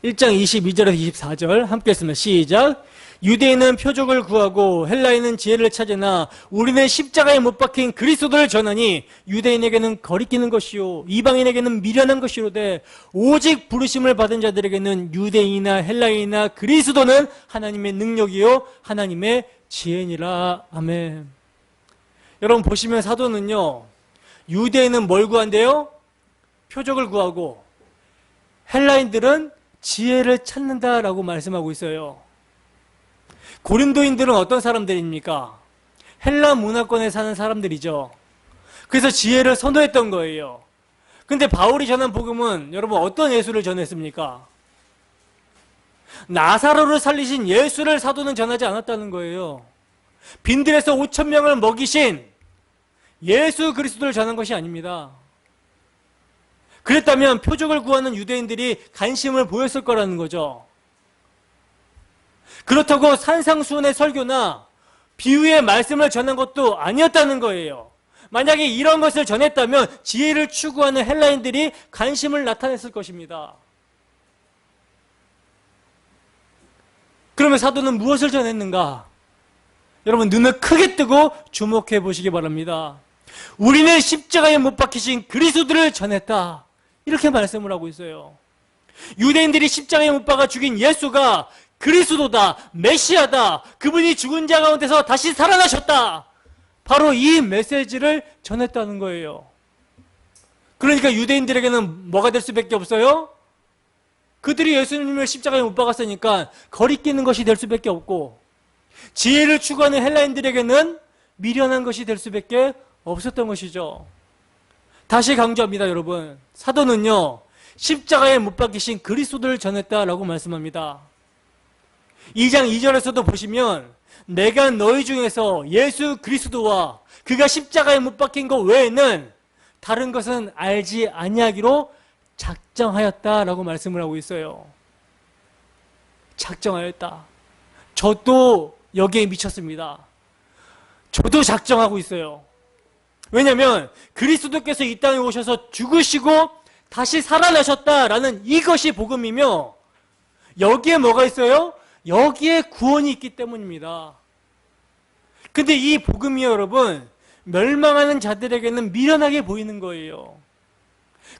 1장 22절에서 24절 함께 했습니다. 시작. 유대인은 표적을 구하고 헬라인은 지혜를 찾으나 우리는 십자가에 못 박힌 그리스도를 전하니 유대인에게는 거리끼는 것이요 이방인에게는 미련한 것이로되 오직 부르심을 받은 자들에게는 유대인이나 헬라인이나 그리스도는 하나님의 능력이요 하나님의 지혜니라. 아멘. 여러분 보시면 사도는요, 유대인은 뭘 구한대요? 표적을 구하고, 헬라인들은 지혜를 찾는다라고 말씀하고 있어요. 고린도인들은 어떤 사람들입니까? 헬라 문화권에 사는 사람들이죠. 그래서 지혜를 선호했던 거예요. 근데 바울이 전한 복음은 여러분 어떤 예수를 전했습니까? 나사로를 살리신 예수를 사도는 전하지 않았다는 거예요. 빈들에서 5,000명을 먹이신 예수 그리스도를 전한 것이 아닙니다. 그랬다면 표적을 구하는 유대인들이 관심을 보였을 거라는 거죠. 그렇다고 산상수훈의 설교나 비유의 말씀을 전한 것도 아니었다는 거예요. 만약에 이런 것을 전했다면 지혜를 추구하는 헬라인들이 관심을 나타냈을 것입니다. 그러면 사도는 무엇을 전했는가? 여러분 눈을 크게 뜨고 주목해 보시기 바랍니다. 우리는 십자가에 못 박히신 그리스도를 전했다, 이렇게 말씀을 하고 있어요. 유대인들이 십자가에 못 박아 죽인 예수가 그리스도다, 메시아다, 그분이 죽은 자 가운데서 다시 살아나셨다, 바로 이 메시지를 전했다는 거예요. 그러니까 유대인들에게는 뭐가 될 수밖에 없어요? 그들이 예수님을 십자가에 못 박았으니까 거리끼는 것이 될 수밖에 없고, 지혜를 추구하는 헬라인들에게는 미련한 것이 될 수밖에 없었던 것이죠. 다시 강조합니다. 여러분, 사도는요 십자가에 못 박히신 그리스도를 전했다라고 말씀합니다. 2장 2절에서도 보시면 내가 너희 중에서 예수 그리스도와 그가 십자가에 못 박힌 것 외에는 다른 것은 알지 아니하기로 작정하였다라고 말씀을 하고 있어요. 작정하였다. 저도 여기에 미쳤습니다. 저도 작정하고 있어요. 왜냐하면 그리스도께서 이 땅에 오셔서 죽으시고 다시 살아나셨다라는 이것이 복음이며, 여기에 뭐가 있어요? 여기에 구원이 있기 때문입니다. 근데 이 복음이 여러분 멸망하는 자들에게는 미련하게 보이는 거예요.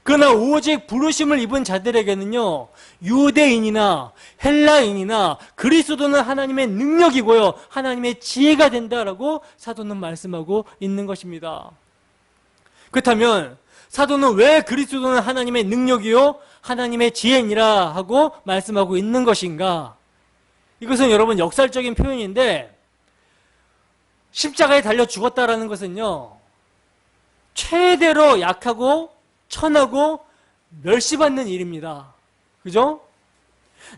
그러나 오직 부르심을 입은 자들에게는요, 유대인이나 헬라인이나 그리스도는 하나님의 능력이고요 하나님의 지혜가 된다라고 사도는 말씀하고 있는 것입니다. 그렇다면 사도는 왜 그리스도는 하나님의 능력이요 하나님의 지혜니라 하고 말씀하고 있는 것인가? 이것은 여러분 역설적인 표현인데, 십자가에 달려 죽었다라는 것은요 최대로 약하고 천하고 멸시받는 일입니다. 그죠?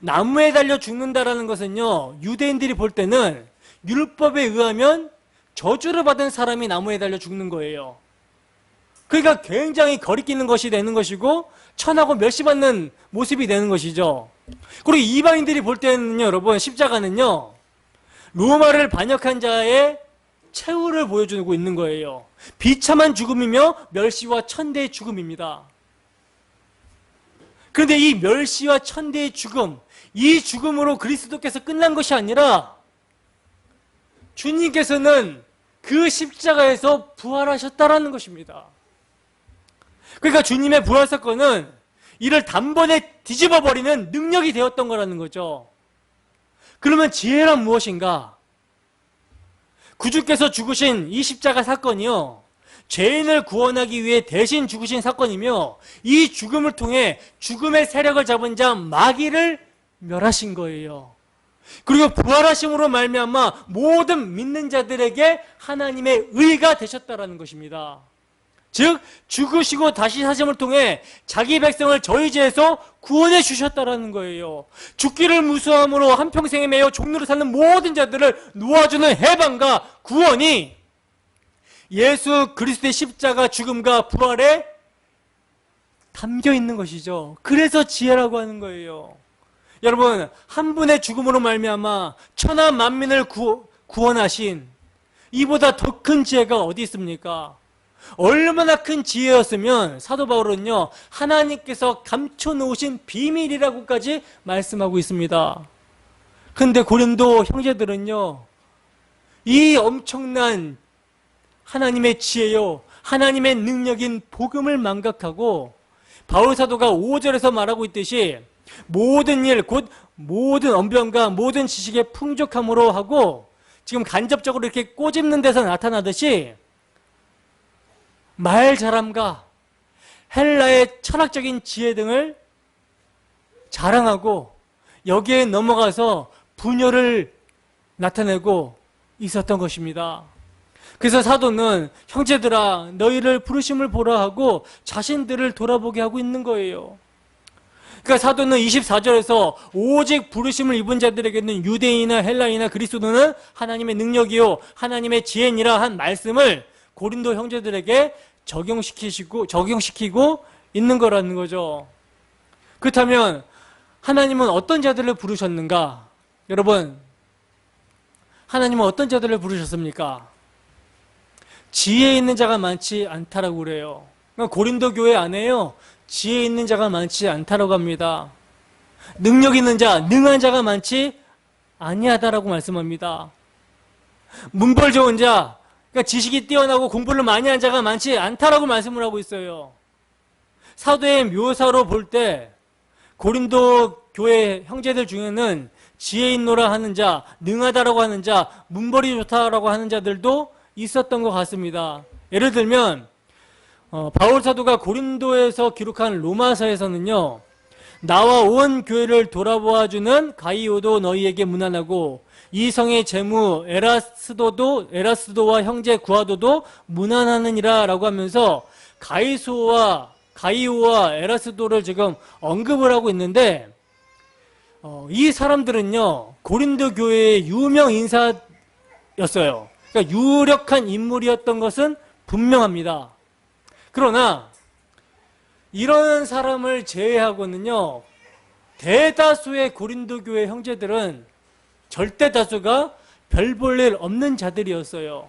나무에 달려 죽는다라는 것은요, 유대인들이 볼 때는 율법에 의하면 저주를 받은 사람이 나무에 달려 죽는 거예요. 그러니까 굉장히 거리끼는 것이 되는 것이고 천하고 멸시받는 모습이 되는 것이죠. 그리고 이방인들이 볼 때는요, 여러분, 십자가는요, 로마를 반역한 자의 최후를 보여주고 있는 거예요. 비참한 죽음이며 멸시와 천대의 죽음입니다. 그런데 이 멸시와 천대의 죽음, 이 죽음으로 그리스도께서 끝난 것이 아니라 주님께서는 그 십자가에서 부활하셨다라는 것입니다. 그러니까 주님의 부활 사건은 이를 단번에 뒤집어 버리는 능력이 되었던 거라는 거죠. 그러면 지혜란 무엇인가? 구주께서 죽으신 이 십자가 사건이요, 죄인을 구원하기 위해 대신 죽으신 사건이며, 이 죽음을 통해 죽음의 세력을 잡은 자 마귀를 멸하신 거예요. 그리고 부활하심으로 말미암아 모든 믿는 자들에게 하나님의 의가 되셨다라는 것입니다. 즉 죽으시고 다시 사심을 통해 자기 백성을 저희 죄에서 구원해 주셨다라는 거예요. 죽기를 무수함으로 한평생에 매여 종로를 사는 모든 자들을 놓아주는 해방과 구원이 예수 그리스도의 십자가 죽음과 부활에 담겨 있는 것이죠. 그래서 지혜라고 하는 거예요. 여러분, 한 분의 죽음으로 말미암아 천하 만민을 구원하신 이보다 더 큰 지혜가 어디 있습니까? 얼마나 큰 지혜였으면 사도 바울은요, 하나님께서 감춰놓으신 비밀이라고까지 말씀하고 있습니다. 근데 고린도 형제들은요, 이 엄청난 하나님의 지혜요, 하나님의 능력인 복음을 망각하고 바울 사도가 5절에서 말하고 있듯이 모든 일, 곧 모든 언변과 모든 지식의 풍족함으로 하고 지금 간접적으로 이렇게 꼬집는 데서 나타나듯이 말 잘함과 헬라의 철학적인 지혜 등을 자랑하고 여기에 넘어가서 분열을 나타내고 있었던 것입니다. 그래서 사도는 형제들아 너희를 부르심을 보라 하고 자신들을 돌아보게 하고 있는 거예요. 그러니까 사도는 24절에서 오직 부르심을 입은 자들에게는 유대인이나 헬라인이나 그리스도는 하나님의 능력이요 하나님의 지혜니라 한 말씀을 고린도 형제들에게 적용시키고 있는 거라는 거죠. 그렇다면 하나님은 어떤 자들을 부르셨는가? 여러분, 하나님은 어떤 자들을 부르셨습니까? 지혜 있는 자가 많지 않다라고 그래요. 그러니까 고린도 교회 안에요, 지혜 있는 자가 많지 않다라고 합니다. 능력 있는 자, 능한 자가 많지 아니하다라고 말씀합니다. 문벌 좋은 자, 그러니까 지식이 뛰어나고 공부를 많이 한 자가 많지 않다라고 말씀을 하고 있어요. 사도의 묘사로 볼 때 고린도 교회 형제들 중에는 지혜 있노라 하는 자, 능하다라고 하는 자, 문벌이 좋다라고 하는 자들도 있었던 것 같습니다. 예를 들면 바울 사도가 고린도에서 기록한 로마서에서는요, 나와 온 교회를 돌아보아주는 가이오도 너희에게 무난하고 이 성의 제무 에라스도와 형제 구하도도 무난하느니라 라고 하면서 가이오와 에라스도를 지금 언급을 하고 있는데, 이 사람들은요 고린도 교회의 유명 인사였어요. 그러니까 유력한 인물이었던 것은 분명합니다. 그러나 이런 사람을 제외하고는요, 대다수의 고린도 교회 형제들은 절대 다수가 별 볼 일 없는 자들이었어요.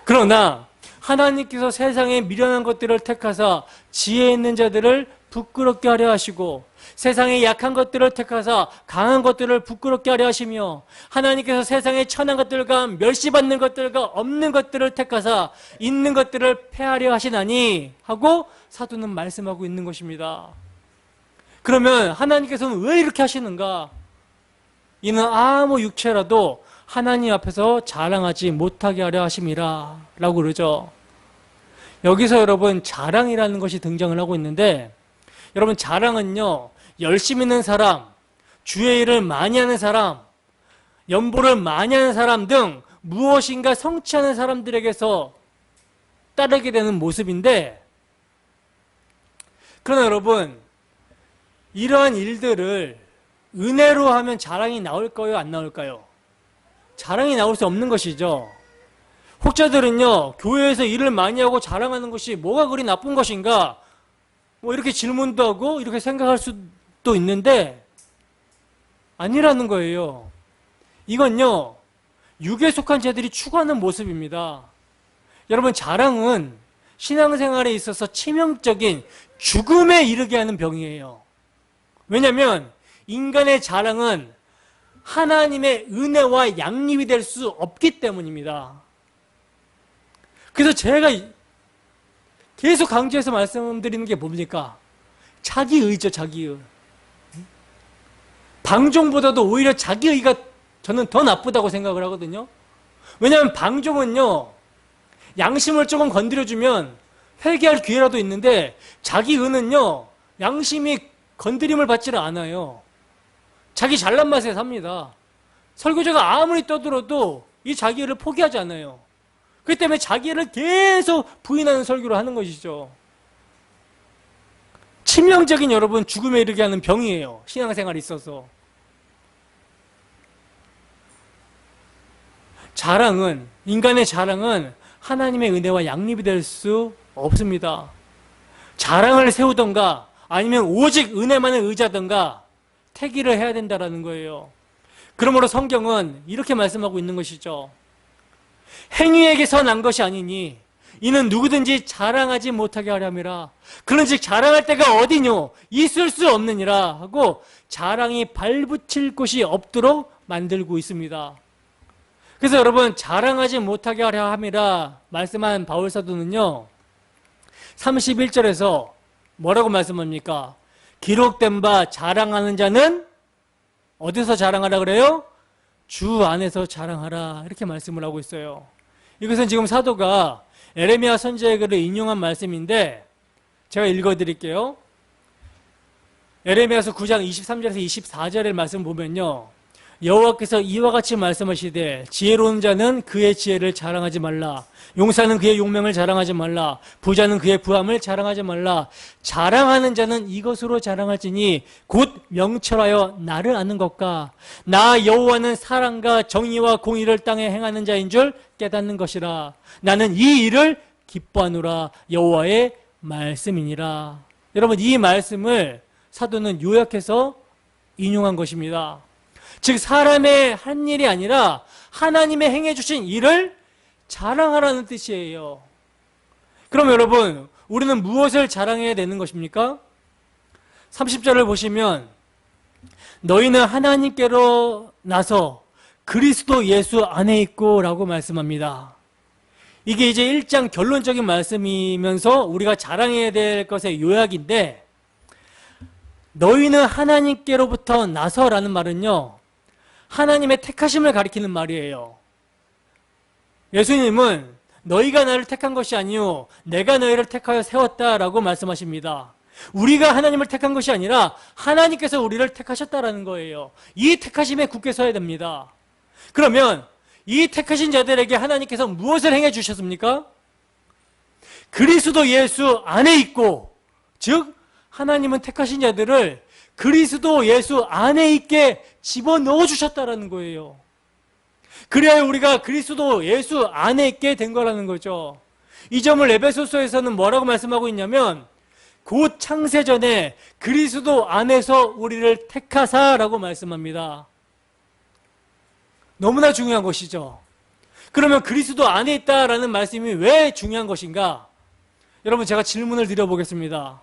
그러나 하나님께서 세상에 미련한 것들을 택하사 지혜 있는 자들을 부끄럽게 하려 하시고 세상에 약한 것들을 택하사 강한 것들을 부끄럽게 하려 하시며 하나님께서 세상에 천한 것들과 멸시받는 것들과 없는 것들을 택하사 있는 것들을 폐하려 하시나니 하고 사도는 말씀하고 있는 것입니다. 그러면 하나님께서는 왜 이렇게 하시는가? 이는 아무 육체라도 하나님 앞에서 자랑하지 못하게 하려 하심이라 라고 그러죠. 여기서 여러분 자랑이라는 것이 등장을 하고 있는데, 여러분 자랑은요, 열심히 있는 사람, 주의 일을 많이 하는 사람, 연보를 많이 하는 사람 등 무엇인가 성취하는 사람들에게서 따르게 되는 모습인데, 그러나 여러분, 이러한 일들을 은혜로 하면 자랑이 나올까요? 안 나올까요? 자랑이 나올 수 없는 것이죠. 혹자들은요, 교회에서 일을 많이 하고 자랑하는 것이 뭐가 그리 나쁜 것인가? 뭐 이렇게 질문도 하고 이렇게 생각할 수도 있는데, 아니라는 거예요. 이건요, 육에 속한 자들이 추구하는 모습입니다. 여러분, 자랑은 신앙생활에 있어서 치명적인 죽음에 이르게 하는 병이에요. 왜냐하면 인간의 자랑은 하나님의 은혜와 양립이 될 수 없기 때문입니다. 그래서 제가 계속 강조해서 말씀드리는 게 뭡니까? 자기의죠, 자기의. 방종보다도 오히려 자기의가 저는 더 나쁘다고 생각을 하거든요. 왜냐하면 방종은요, 양심을 조금 건드려주면 회개할 기회라도 있는데, 자기의는요, 양심이 건드림을 받지를 않아요. 자기 잘난 맛에 삽니다. 설교자가 아무리 떠들어도 이 자기의를 포기하지 않아요. 그렇기 때문에 자기를 계속 부인하는 설교를 하는 것이죠. 치명적인 여러분 죽음에 이르게 하는 병이에요. 신앙생활에 있어서. 자랑은, 인간의 자랑은 하나님의 은혜와 양립이 될 수 없습니다. 자랑을 세우던가 아니면 오직 은혜만을 의지하던가 택일을 해야 된다는 거예요. 그러므로 성경은 이렇게 말씀하고 있는 것이죠. 행위에게서 난 것이 아니니 이는 누구든지 자랑하지 못하게 하려 함이라. 그런즉 자랑할 때가 어디뇨? 있을 수 없느니라 하고 자랑이 발붙일 곳이 없도록 만들고 있습니다. 그래서 여러분, 자랑하지 못하게 하려 함이라 말씀한 바울사도는요, 31절에서 뭐라고 말씀합니까? 기록된 바 자랑하는 자는 어디서 자랑하라 그래요? 주 안에서 자랑하라, 이렇게 말씀을 하고 있어요. 이것은 지금 사도가 에레미야 선지자의 글을 인용한 말씀인데 제가 읽어드릴게요. 에레미야서 9장 23절에서 24절의 말씀 보면요, 여호와께서 이와 같이 말씀하시되 지혜로운 자는 그의 지혜를 자랑하지 말라. 용사는 그의 용맹을 자랑하지 말라. 부자는 그의 부함을 자랑하지 말라. 자랑하는 자는 이것으로 자랑할지니 곧 명철하여 나를 아는 것과 나 여호와는 사랑과 정의와 공의를 땅에 행하는 자인 줄 깨닫는 것이라. 나는 이 일을 기뻐하노라. 여호와의 말씀이니라. 여러분, 이 말씀을 사도는 요약해서 인용한 것입니다. 즉 사람의 한 일이 아니라 하나님의 행해 주신 일을 자랑하라는 뜻이에요. 그럼 여러분, 우리는 무엇을 자랑해야 되는 것입니까? 30절을 보시면 너희는 하나님께로 나서 그리스도 예수 안에 있고 라고 말씀합니다. 이게 이제 1장 결론적인 말씀이면서 우리가 자랑해야 될 것의 요약인데, 너희는 하나님께로부터 나서라는 말은요, 하나님의 택하심을 가리키는 말이에요. 예수님은 너희가 나를 택한 것이 아니요 내가 너희를 택하여 세웠다라고 말씀하십니다. 우리가 하나님을 택한 것이 아니라 하나님께서 우리를 택하셨다라는 거예요. 이 택하심에 굳게 서야 됩니다. 그러면 이 택하신 자들에게 하나님께서 무엇을 행해 주셨습니까? 그리스도 예수 안에 있고, 즉 하나님은 택하신 자들을 그리스도 예수 안에 있게 집어넣어 주셨다라는 거예요. 그래야 우리가 그리스도 예수 안에 있게 된 거라는 거죠. 이 점을 에베소서에서는 뭐라고 말씀하고 있냐면, 곧 창세전에 그리스도 안에서 우리를 택하사라고 말씀합니다. 너무나 중요한 것이죠. 그러면 그리스도 안에 있다라는 말씀이 왜 중요한 것인가? 여러분, 제가 질문을 드려보겠습니다.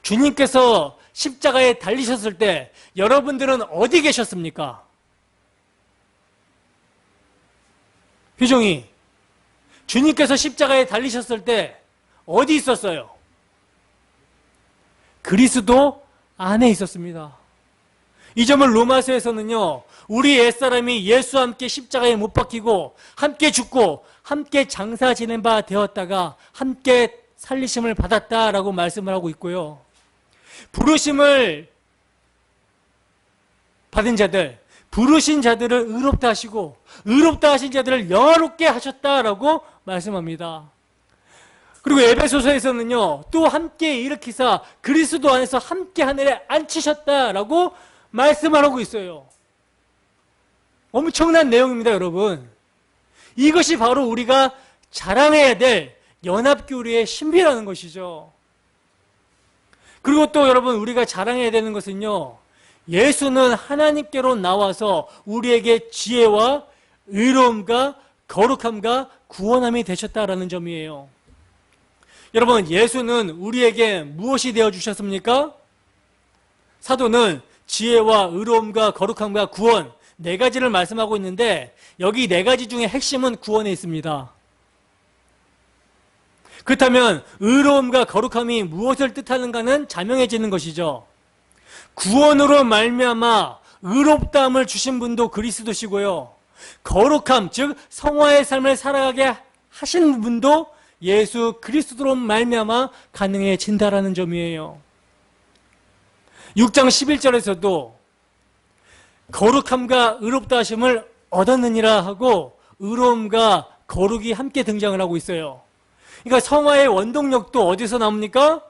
주님께서 십자가에 달리셨을 때 여러분들은 어디 계셨습니까? 효종이, 주님께서 십자가에 달리셨을 때 어디 있었어요? 그리스도 안에 있었습니다. 이 점을 로마서에서는요, 우리 옛사람이 예수와 함께 십자가에 못 박히고 함께 죽고 함께 장사 지낸 바 되었다가 함께 살리심을 받았다라고 말씀을 하고 있고요, 부르심을 받은 자들, 부르신 자들을 의롭다 하시고 의롭다 하신 자들을 영화롭게 하셨다라고 말씀합니다. 그리고 에베소서에서는요, 또 함께 일으키사 그리스도 안에서 함께 하늘에 앉히셨다라고 말씀을 하고 있어요. 엄청난 내용입니다, 여러분. 이것이 바로 우리가 자랑해야 될 연합교회의 신비라는 것이죠. 그리고 또 여러분, 우리가 자랑해야 되는 것은요, 예수는 하나님께로 나와서 우리에게 지혜와 의로움과 거룩함과 구원함이 되셨다라는 점이에요. 여러분, 예수는 우리에게 무엇이 되어주셨습니까? 사도는 지혜와 의로움과 거룩함과 구원, 네 가지를 말씀하고 있는데, 여기 네 가지 중에 핵심은 구원에 있습니다. 그렇다면 의로움과 거룩함이 무엇을 뜻하는가는 자명해지는 것이죠. 구원으로 말미암아 의롭다함을 주신 분도 그리스도시고요, 거룩함, 즉 성화의 삶을 살아가게 하신 분도 예수 그리스도로 말미암아 가능해진다라는 점이에요. 6장 11절에서도 거룩함과 의롭다 하심을 얻었느니라 하고 의로움과 거룩이 함께 등장을 하고 있어요. 그러니까 성화의 원동력도 어디서 나옵니까?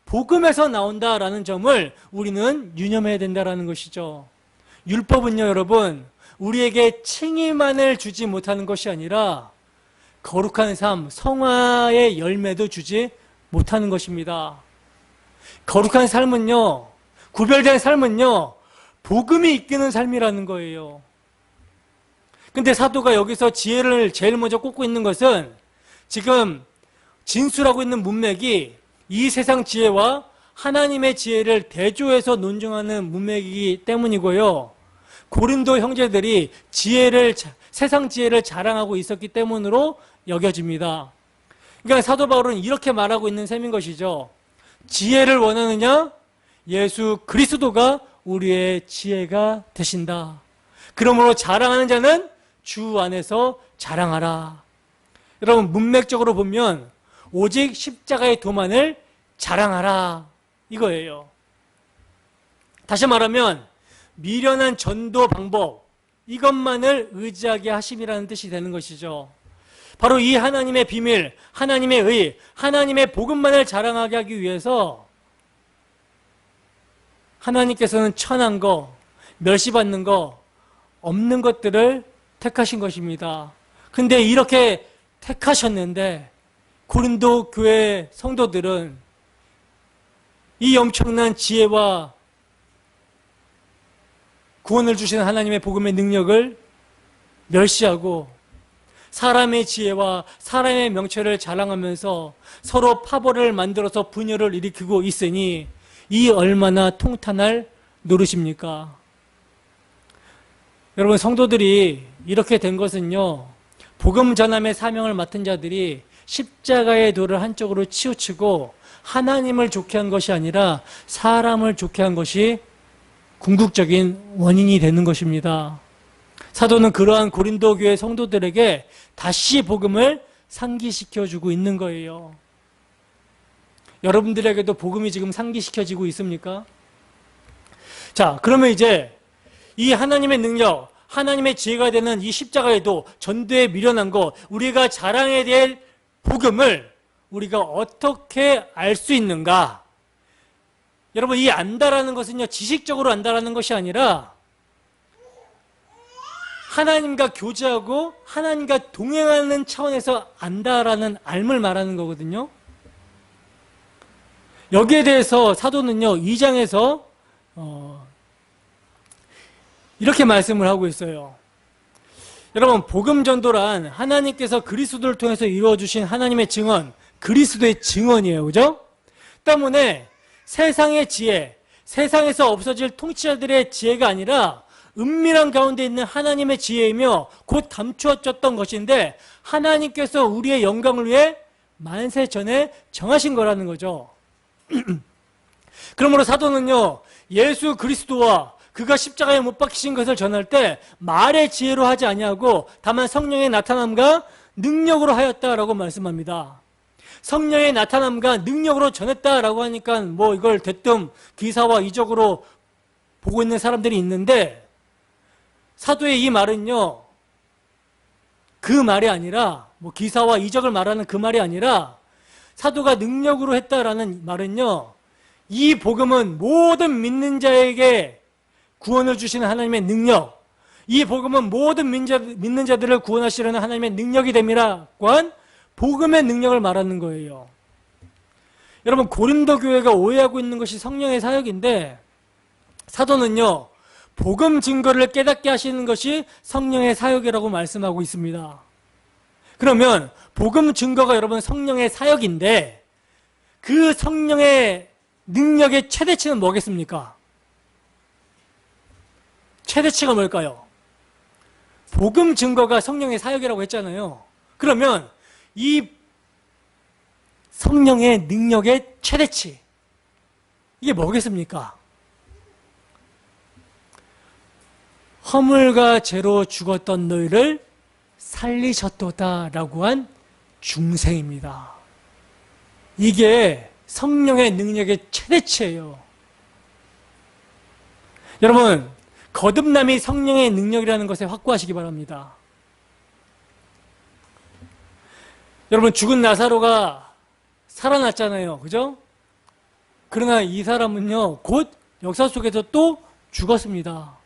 복음에서 나온다라는 점을 우리는 유념해야 된다라는 것이죠. 율법은요, 여러분, 우리에게 칭의만을 주지 못하는 것이 아니라 거룩한 삶, 성화의 열매도 주지 못하는 것입니다. 거룩한 삶은요, 구별된 삶은요, 복음이 이끄는 삶이라는 거예요. 근데 사도가 여기서 지혜를 제일 먼저 꼽고 있는 것은 지금 진술하고 있는 문맥이 이 세상 지혜와 하나님의 지혜를 대조해서 논증하는 문맥이기 때문이고요, 고린도 형제들이 세상 지혜를 자랑하고 있었기 때문으로 여겨집니다. 그러니까 사도 바울은 이렇게 말하고 있는 셈인 것이죠. 지혜를 원하느냐? 예수 그리스도가 우리의 지혜가 되신다. 그러므로 자랑하는 자는 주 안에서 자랑하라. 여러분, 문맥적으로 보면 오직 십자가의 도만을 자랑하라, 이거예요. 다시 말하면 미련한 전도 방법, 이것만을 의지하게 하심이라는 뜻이 되는 것이죠. 바로 이 하나님의 비밀, 하나님의 의, 하나님의 복음만을 자랑하게 하기 위해서 하나님께서는 천한 거, 멸시받는 거, 없는 것들을 택하신 것입니다. 근데 이렇게 택하셨는데 고린도 교회 성도들은 이 엄청난 지혜와 구원을 주시는 하나님의 복음의 능력을 멸시하고 사람의 지혜와 사람의 명철을 자랑하면서 서로 파벌을 만들어서 분열을 일으키고 있으니 이 얼마나 통탄할 노릇입니까? 여러분, 성도들이 이렇게 된 것은요, 복음 전함의 사명을 맡은 자들이 십자가의 돌을 한쪽으로 치우치고 하나님을 좋게 한 것이 아니라 사람을 좋게 한 것이 궁극적인 원인이 되는 것입니다. 사도는 그러한 고린도 교회 성도들에게 다시 복음을 상기시켜주고 있는 거예요. 여러분들에게도 복음이 지금 상기시켜지고 있습니까? 자, 그러면 이제 이 하나님의 능력, 하나님의 지혜가 되는 이 십자가에도 전도에 미련한 것, 우리가 자랑해야 될 복음을 우리가 어떻게 알 수 있는가? 여러분, 이 안다라는 것은요, 지식적으로 안다라는 것이 아니라 하나님과 교제하고 하나님과 동행하는 차원에서 안다라는 알을 말하는 거거든요. 여기에 대해서 사도는요, 2장에서 이렇게 말씀을 하고 있어요. 여러분, 복음 전도란 하나님께서 그리스도를 통해서 이루어주신 하나님의 증언, 그리스도의 증언이에요. 그죠? 때문에 세상의 지혜, 세상에서 없어질 통치자들의 지혜가 아니라 은밀한 가운데 있는 하나님의 지혜이며 곧 감추어졌던 것인데 하나님께서 우리의 영광을 위해 만세 전에 정하신 거라는 거죠. 그러므로 사도는요, 예수 그리스도와 그가 십자가에 못 박히신 것을 전할 때 말의 지혜로 하지 아니하고 다만 성령의 나타남과 능력으로 하였다라고 말씀합니다. 성령의 나타남과 능력으로 전했다라고 하니까 뭐 이걸 대뜸 기사와 이적으로 보고 있는 사람들이 있는데, 사도의 이 말은요, 그 말이 아니라 뭐 기사와 이적을 말하는 그 말이 아니라 사도가 능력으로 했다라는 말은요, 이 복음은 모든 믿는 자에게 구원을 주시는 하나님의 능력, 이 복음은 모든 믿는 자들을 구원하시려는 하나님의 능력이 됨이라고 한 복음의 능력을 말하는 거예요. 여러분, 고린도 교회가 오해하고 있는 것이 성령의 사역인데, 사도는요, 복음 증거를 깨닫게 하시는 것이 성령의 사역이라고 말씀하고 있습니다. 그러면 복음 증거가 여러분 성령의 사역인데, 그 성령의 능력의 최대치는 뭐겠습니까? 최대치가 뭘까요? 복음 증거가 성령의 사역이라고 했잖아요. 그러면 이 성령의 능력의 최대치, 이게 뭐겠습니까? 허물과 죄로 죽었던 너희를 살리셨도다 라고 한 중생입니다. 이게 성령의 능력의 최대치예요. 여러분, 거듭남이 성령의 능력이라는 것에 확고하시기 바랍니다. 여러분, 죽은 나사로가 살아났잖아요. 그죠? 그러나 이 사람은요, 곧 역사 속에서 또 죽었습니다.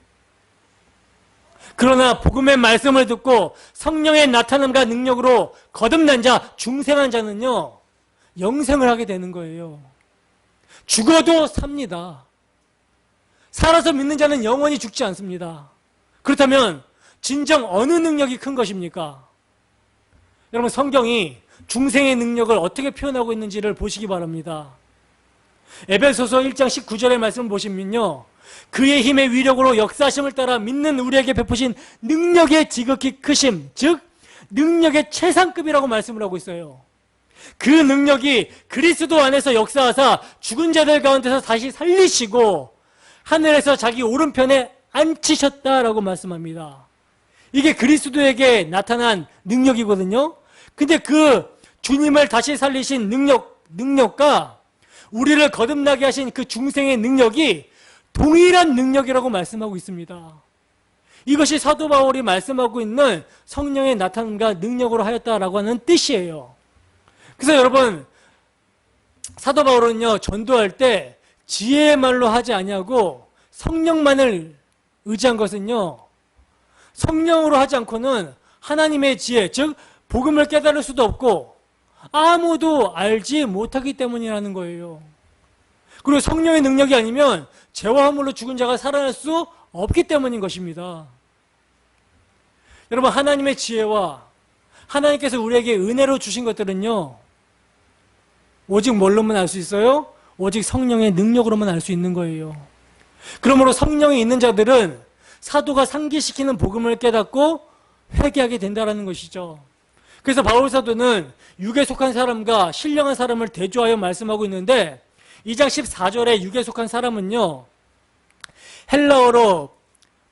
그러나 복음의 말씀을 듣고 성령의 나타남과 능력으로 거듭난 자, 중생한 자는요, 영생을 하게 되는 거예요. 죽어도 삽니다. 살아서 믿는 자는 영원히 죽지 않습니다. 그렇다면 진정 어느 능력이 큰 것입니까? 여러분, 성경이 중생의 능력을 어떻게 표현하고 있는지를 보시기 바랍니다. 에베소서 1장 19절의 말씀을 보시면요, 그의 힘의 위력으로 역사하심을 따라 믿는 우리에게 베푸신 능력의 지극히 크심, 즉 능력의 최상급이라고 말씀을 하고 있어요. 그 능력이 그리스도 안에서 역사하사 죽은 자들 가운데서 다시 살리시고 하늘에서 자기 오른편에 앉히셨다라고 말씀합니다. 이게 그리스도에게 나타난 능력이거든요. 근데 그 주님을 다시 살리신 능력과 우리를 거듭나게 하신 그 중생의 능력이 동일한 능력이라고 말씀하고 있습니다. 이것이 사도 바울이 말씀하고 있는 성령의 나타남과 능력으로 하였다라고 하는 뜻이에요. 그래서 여러분, 사도 바울은요, 전도할 때 지혜의 말로 하지 아니하고 성령만을 의지한 것은요, 성령으로 하지 않고는 하나님의 지혜, 즉 복음을 깨달을 수도 없고 아무도 알지 못하기 때문이라는 거예요. 그리고 성령의 능력이 아니면 죄와 허물로 죽은 자가 살아날 수 없기 때문인 것입니다. 여러분, 하나님의 지혜와 하나님께서 우리에게 은혜로 주신 것들은요, 오직 뭘로만 알 수 있어요? 오직 성령의 능력으로만 알 수 있는 거예요. 그러므로 성령이 있는 자들은 사도가 상기시키는 복음을 깨닫고 회개하게 된다는 것이죠. 그래서 바울 사도는 육에 속한 사람과 신령한 사람을 대조하여 말씀하고 있는데, 2장 14절에 육에 속한 사람은요, 헬라어로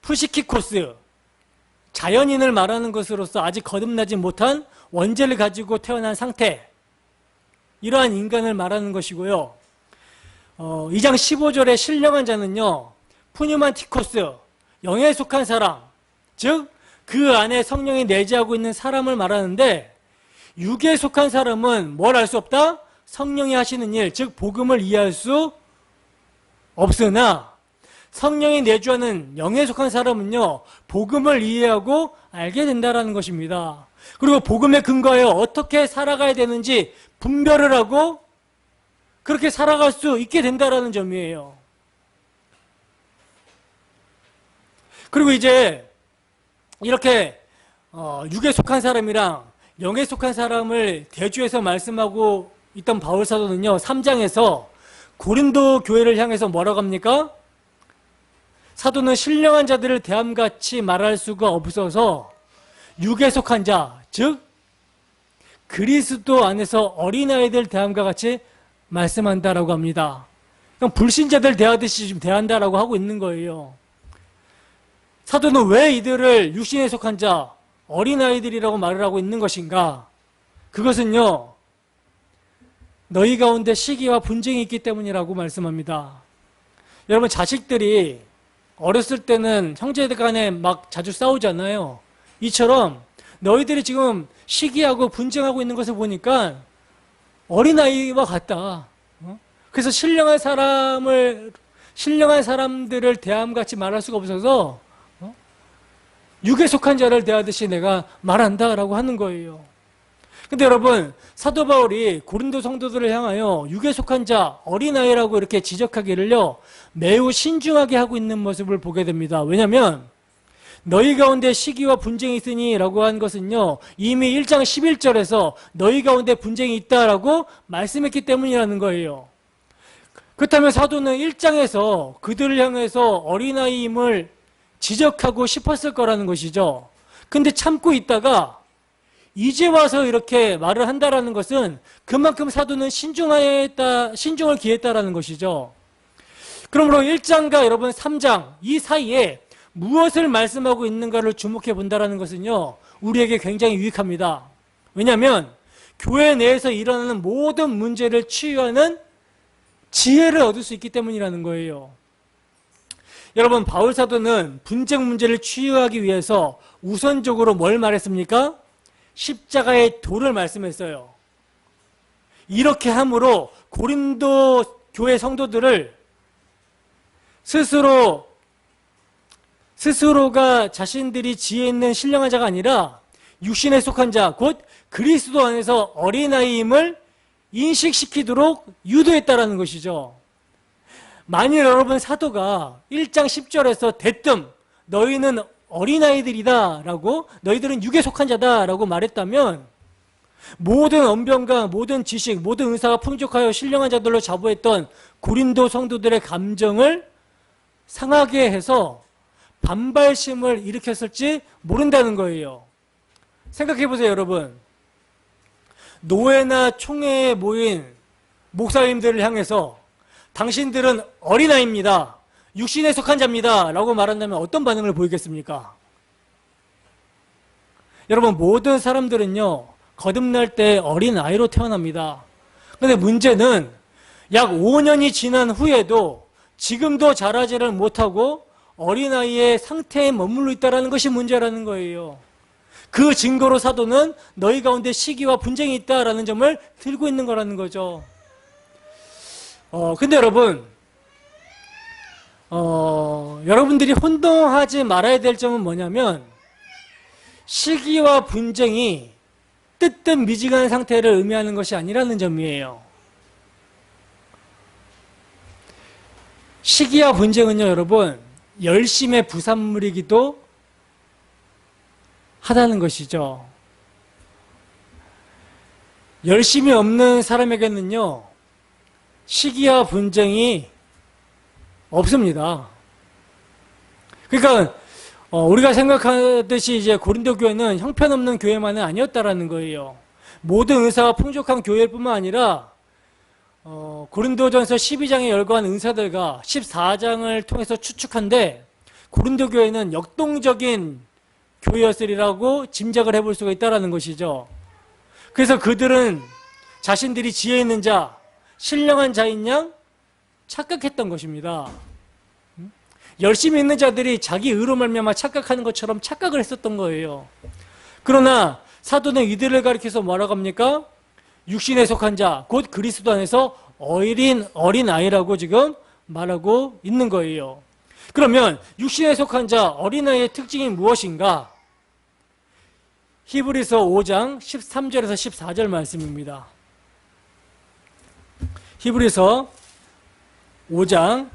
푸시키코스, 자연인을 말하는 것으로서 아직 거듭나지 못한 원죄를 가지고 태어난 상태, 이러한 인간을 말하는 것이고요. 2장 15절에 신령한 자는요, 푸뉴만티코스, 영에 속한 사람, 즉 그 안에 성령이 내재하고 있는 사람을 말하는데, 육에 속한 사람은 뭘 알 수 없다? 성령이 하시는 일, 즉 복음을 이해할 수 없으나 성령이 내주하는 영에 속한 사람은요, 복음을 이해하고 알게 된다는 것입니다. 그리고 복음에 근거하여 어떻게 살아가야 되는지 분별을 하고 그렇게 살아갈 수 있게 된다는 점이에요. 그리고 이제 이렇게 육에 속한 사람이랑 영에 속한 사람을 대조해서 말씀하고 있던 바울 사도는요, 3장에서 고린도 교회를 향해서 뭐라고 합니까? 사도는 신령한 자들을 대함같이 말할 수가 없어서 육에 속한 자, 즉 그리스도 안에서 어린아이들 대함과 같이 말씀한다라고 합니다. 그냥 불신자들 대하듯이 좀 대한다라고 하고 있는 거예요. 사도는 왜 이들을 육신에 속한 자, 어린아이들이라고 말을 하고 있는 것인가? 그것은요, 너희 가운데 시기와 분쟁이 있기 때문이라고 말씀합니다. 여러분, 자식들이 어렸을 때는 형제들 간에 막 자주 싸우잖아요. 이처럼 너희들이 지금 시기하고 분쟁하고 있는 것을 보니까 어린아이와 같다. 그래서 신령한 사람들을 대함같이 말할 수가 없어서 육에 속한 자를 대하듯이 내가 말한다라고 하는 거예요. 근데 여러분, 사도 바울이 고린도 성도들을 향하여 육에 속한 자, 어린아이라고 이렇게 지적하기를요, 매우 신중하게 하고 있는 모습을 보게 됩니다. 왜냐하면 너희 가운데 시기와 분쟁이 있으니 라고 한 것은요, 이미 1장 11절에서 너희 가운데 분쟁이 있다라고 말씀했기 때문이라는 거예요. 그렇다면 사도는 1장에서 그들을 향해서 어린아이임을 지적하고 싶었을 거라는 것이죠. 근데 참고 있다가 이제 와서 이렇게 말을 한다라는 것은 그만큼 사도는 신중을 기했다라는 것이죠. 그러므로 1장과 여러분 3장 이 사이에 무엇을 말씀하고 있는가를 주목해 본다라는 것은요, 우리에게 굉장히 유익합니다. 왜냐하면 교회 내에서 일어나는 모든 문제를 치유하는 지혜를 얻을 수 있기 때문이라는 거예요. 여러분, 바울 사도는 분쟁 문제를 치유하기 위해서 우선적으로 뭘 말했습니까? 십자가의 도를 말씀했어요. 이렇게 함으로 고린도 교회 성도들을 스스로가 자신들이 지혜 있는 신령한 자가 아니라 육신에 속한 자, 곧 그리스도 안에서 어린아이임을 인식시키도록 유도했다라는 것이죠. 만일 여러분 사도가 1장 10절에서 대뜸 너희는 어린아이들이다 라고, 너희들은 육에 속한 자다 라고 말했다면 모든 언변과 모든 지식, 모든 은사가 풍족하여 신령한 자들로 자부했던 고린도 성도들의 감정을 상하게 해서 반발심을 일으켰을지 모른다는 거예요. 생각해 보세요, 여러분. 노회나 총회에 모인 목사님들을 향해서 당신들은 어린아이입니다, 육신에 속한 자입니다 라고 말한다면 어떤 반응을 보이겠습니까? 여러분, 모든 사람들은요, 거듭날 때 어린아이로 태어납니다. 그런데 문제는 약 5년이 지난 후에도 지금도 자라지를 못하고 어린아이의 상태에 머물러 있다는 것이 문제라는 거예요. 그 증거로 사도는 너희 가운데 시기와 분쟁이 있다라는 점을 들고 있는 거라는 거죠. 근데 여러분, 여러분들이 혼동하지 말아야 될 점은 뭐냐면, 시기와 분쟁이 뜨뜻미지근한 상태를 의미하는 것이 아니라는 점이에요. 시기와 분쟁은요, 여러분, 열심의 부산물이기도 하다는 것이죠. 열심이 없는 사람에게는요, 시기와 분쟁이 없습니다. 그러니까 우리가 생각하듯이 이제 고린도 교회는 형편없는 교회만은 아니었다라는 거예요. 모든 은사가 풍족한 교회일 뿐만 아니라 고린도전서 12장에 열거한 은사들과 14장을 통해서 추측한데, 고린도 교회는 역동적인 교회였으리라고 짐작을 해볼 수가 있다는 것이죠. 그래서 그들은 자신들이 지혜 있는 자, 신령한 자인 양 착각했던 것입니다. 열심히 있는 자들이 자기 의로 말미암아 착각하는 것처럼 착각을 했었던 거예요. 그러나 사도는 이들을 가리켜서 뭐라고 합니까? 육신에 속한 자, 곧 그리스도 안에서 어린 아이라고 지금 말하고 있는 거예요. 그러면 육신에 속한 자, 어린아이의 특징이 무엇인가? 히브리서 5장 13절에서 14절 말씀입니다. 히브리서 5장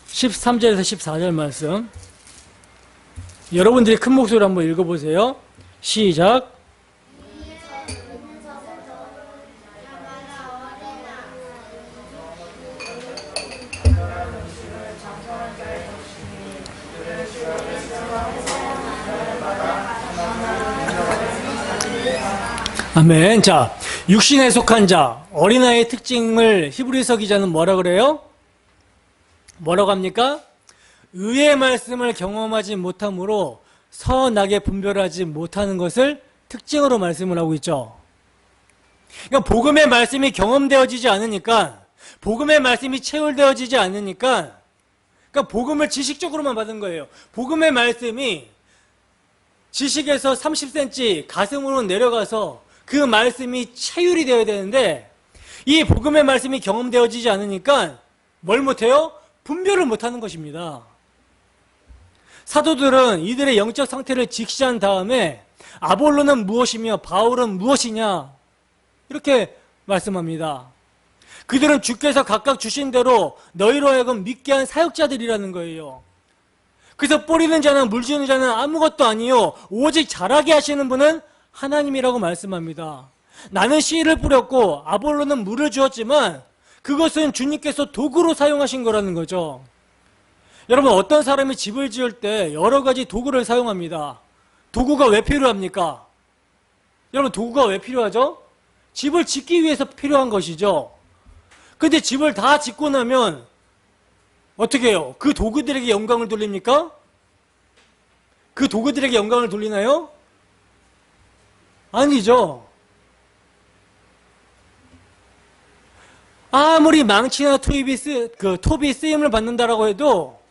13절에서 14절 말씀, 여러분들이 큰 목소리로 한번 읽어보세요. 시작. 아멘. 자, 육신에 속한 자, 어린아이의 특징을 히브리서 기자는 뭐라 그래요? 뭐라고 합니까? 의의 말씀을 경험하지 못함으로 선악에 분별하지 못하는 것을 특징으로 말씀을 하고 있죠. 그러니까 복음의 말씀이 경험되어지지 않으니까, 복음의 말씀이 체울되어지지 않으니까, 그러니까 복음을 지식적으로만 받은 거예요. 복음의 말씀이 지식에서 30cm 가슴으로 내려가서 그 말씀이 체휼이 되어야 되는데 이 복음의 말씀이 경험되어지지 않으니까 뭘 못해요? 분별을 못하는 것입니다. 사도들은 이들의 영적 상태를 직시한 다음에 아볼로는 무엇이며 바울은 무엇이냐 이렇게 말씀합니다. 그들은 주께서 각각 주신 대로 너희로 하여금 믿게 한 사역자들이라는 거예요. 그래서 뿌리는 자는 물주는 자는 아무것도 아니요 오직 자라게 하시는 분은 하나님이라고 말씀합니다. 나는 씨를 뿌렸고 아볼로는 물을 주었지만 그것은 주님께서 도구로 사용하신 거라는 거죠. 여러분, 어떤 사람이 집을 지을 때 여러 가지 도구를 사용합니다. 도구가 왜 필요합니까? 여러분, 도구가 왜 필요하죠? 집을 짓기 위해서 필요한 것이죠. 근데 집을 다 짓고 나면 어떻게 해요? 그 도구들에게 영광을 돌립니까? 그 도구들에게 영광을 돌리나요? 아니죠. 아무리 망치나 톱이 쓰임을 받는다라고 해도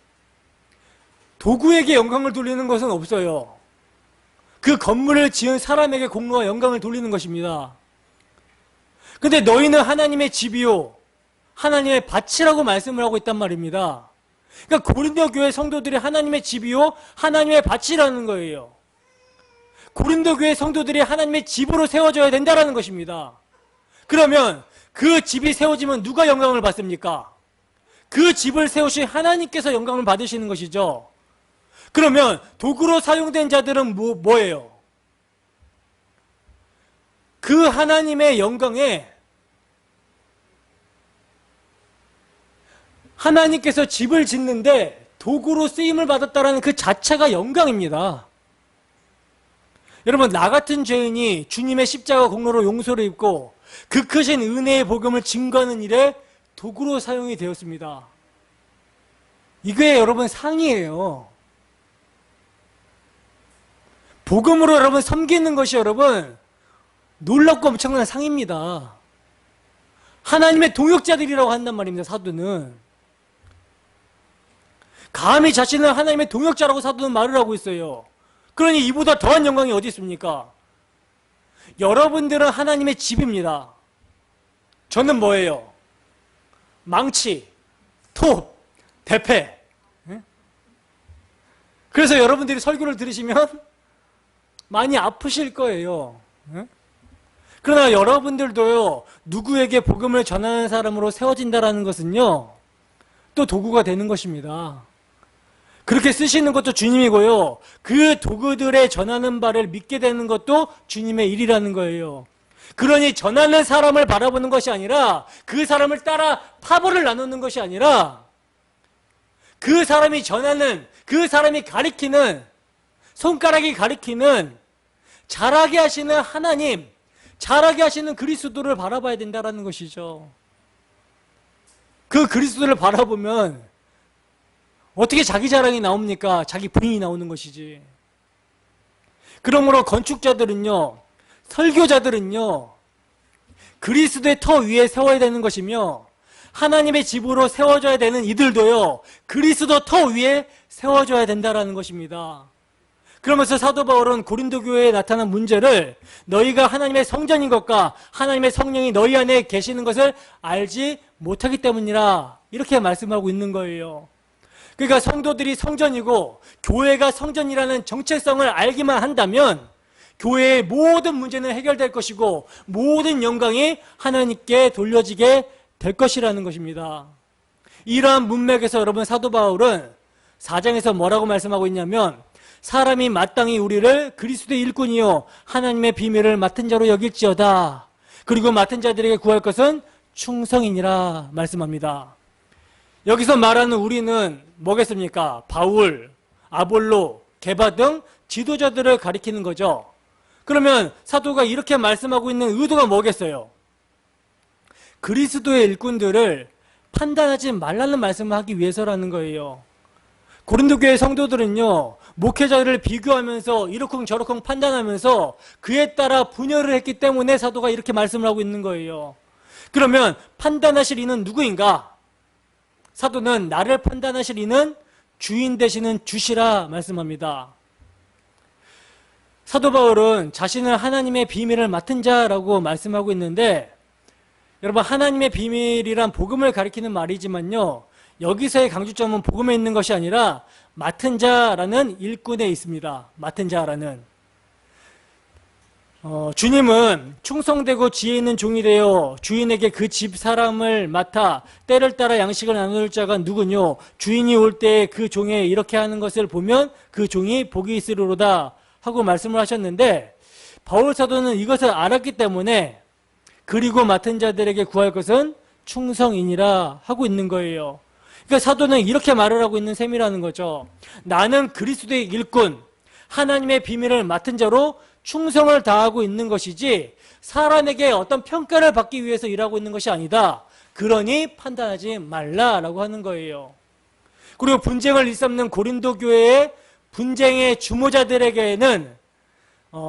도구에게 영광을 돌리는 것은 없어요. 그 건물을 지은 사람에게 공로와 영광을 돌리는 것입니다. 근데 너희는 하나님의 집이요 하나님의 밭이라고 말씀을 하고 있단 말입니다. 그러니까 고린도 교회 성도들이 하나님의 집이요 하나님의 밭이라는 거예요. 고린도 교회 성도들이 하나님의 집으로 세워져야 된다는 것입니다. 그러면 그 집이 세워지면 누가 영광을 받습니까? 그 집을 세우신 하나님께서 영광을 받으시는 것이죠. 그러면 도구로 사용된 자들은 뭐예요? 그 하나님의 영광에 하나님께서 집을 짓는데 도구로 쓰임을 받았다는 그 자체가 영광입니다. 여러분, 나 같은 죄인이 주님의 십자가 공로로 용서를 입고 그 크신 은혜의 복음을 증거하는 일에 도구로 사용이 되었습니다. 이게 여러분 상이에요. 복음으로 여러분 섬기는 것이 여러분 놀랍고 엄청난 상입니다. 하나님의 동역자들이라고 한단 말입니다. 사도는 감히 자신을 하나님의 동역자라고 사도는 말을 하고 있어요. 그러니 이보다 더한 영광이 어디 있습니까? 여러분들은 하나님의 집입니다. 저는 뭐예요? 망치, 톱, 대패. 그래서 여러분들이 설교를 들으시면 많이 아프실 거예요. 그러나 여러분들도요, 누구에게 복음을 전하는 사람으로 세워진다는 것은요, 또 도구가 되는 것입니다. 그렇게 쓰시는 것도 주님이고요, 그 도구들의 전하는 바를 믿게 되는 것도 주님의 일이라는 거예요. 그러니 전하는 사람을 바라보는 것이 아니라 그 사람을 따라 파벌을 나누는 것이 아니라 그 사람이 전하는, 그 사람이 가리키는, 손가락이 가리키는 자라게 하시는 하나님, 자라게 하시는 그리스도를 바라봐야 된다는 것이죠. 그 그리스도를 바라보면 어떻게 자기 자랑이 나옵니까? 자기 부인이 나오는 것이지. 그러므로 건축자들은요, 설교자들은요, 그리스도의 터 위에 세워야 되는 것이며 하나님의 집으로 세워져야 되는 이들도요, 그리스도 터 위에 세워져야 된다는 것입니다. 그러면서 사도 바울은 고린도 교회에 나타난 문제를 너희가 하나님의 성전인 것과 하나님의 성령이 너희 안에 계시는 것을 알지 못하기 때문이라 이렇게 말씀하고 있는 거예요. 그러니까 성도들이 성전이고 교회가 성전이라는 정체성을 알기만 한다면 교회의 모든 문제는 해결될 것이고 모든 영광이 하나님께 돌려지게 될 것이라는 것입니다. 이러한 문맥에서 여러분 사도 바울은 4장에서 뭐라고 말씀하고 있냐면 사람이 마땅히 우리를 그리스도의 일꾼이요 하나님의 비밀을 맡은 자로 여길지어다. 그리고 맡은 자들에게 구할 것은 충성이니라 말씀합니다. 여기서 말하는 우리는 뭐겠습니까? 바울, 아볼로, 게바 등 지도자들을 가리키는 거죠. 그러면 사도가 이렇게 말씀하고 있는 의도가 뭐겠어요? 그리스도의 일꾼들을 판단하지 말라는 말씀을 하기 위해서라는 거예요. 고린도 교회 성도들은요, 목회자를 비교하면서 이러쿵저러쿵 판단하면서 그에 따라 분열을 했기 때문에 사도가 이렇게 말씀을 하고 있는 거예요. 그러면 판단하실 이는 누구인가? 사도는 나를 판단하실 이는 주인 되시는 주시라 말씀합니다. 사도 바울은 자신을 하나님의 비밀을 맡은 자라고 말씀하고 있는데, 여러분, 하나님의 비밀이란 복음을 가리키는 말이지만요, 여기서의 강조점은 복음에 있는 것이 아니라 맡은 자라는 일꾼에 있습니다. 맡은 자라는. 주님은 충성되고 지혜 있는 종이 되어 주인에게 그 집 사람을 맡아 때를 따라 양식을 나눌 자가 누구뇨? 주인이 올 때 그 종에 이렇게 하는 것을 보면 그 종이 복이 있으리로다 하고 말씀을 하셨는데, 바울 사도는 이것을 알았기 때문에 그리고 맡은 자들에게 구할 것은 충성이니라 하고 있는 거예요. 그러니까 사도는 이렇게 말을 하고 있는 셈이라는 거죠. 나는 그리스도의 일꾼, 하나님의 비밀을 맡은 자로 충성을 다하고 있는 것이지 사람에게 어떤 평가를 받기 위해서 일하고 있는 것이 아니다. 그러니 판단하지 말라라고 하는 거예요. 그리고 분쟁을 일삼는 고린도 교회의 분쟁의 주모자들에게는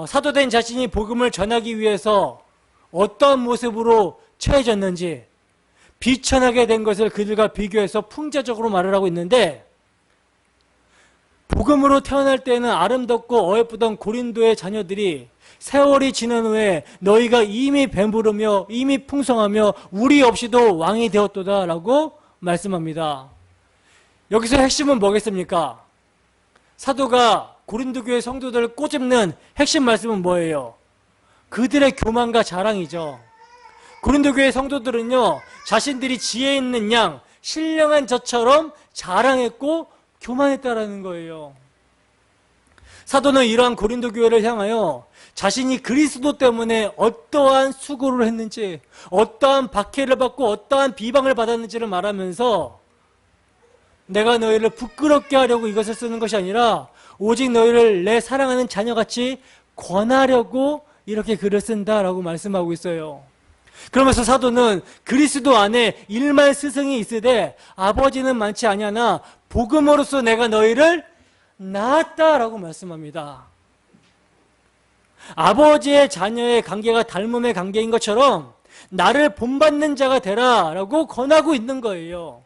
사도된 자신이 복음을 전하기 위해서 어떤 모습으로 처해졌는지 비천하게 된 것을 그들과 비교해서 풍자적으로 말을 하고 있는데, 복음으로 태어날 때는 아름답고 어예쁘던 고린도의 자녀들이 세월이 지난 후에 너희가 이미 배부르며 이미 풍성하며 우리 없이도 왕이 되었도다 라고 말씀합니다. 여기서 핵심은 뭐겠습니까? 사도가 고린도 교회 성도들을 꼬집는 핵심 말씀은 뭐예요? 그들의 교만과 자랑이죠. 고린도 교회 성도들은요, 자신들이 지혜 있는 양, 신령한 자처럼 자랑했고 교만했다라는 거예요. 사도는 이러한 고린도 교회를 향하여 자신이 그리스도 때문에 어떠한 수고를 했는지, 어떠한 박해를 받고 어떠한 비방을 받았는지를 말하면서 내가 너희를 부끄럽게 하려고 이것을 쓰는 것이 아니라 오직 너희를 내 사랑하는 자녀같이 권하려고 이렇게 글을 쓴다라고 말씀하고 있어요. 그러면서 사도는 그리스도 안에 일만 스승이 있으되 아버지는 많지 아니하나 복음으로써 내가 너희를 낳았다라고 말씀합니다. 아버지의 자녀의 관계가 닮음의 관계인 것처럼 나를 본받는 자가 되라라고 권하고 있는 거예요.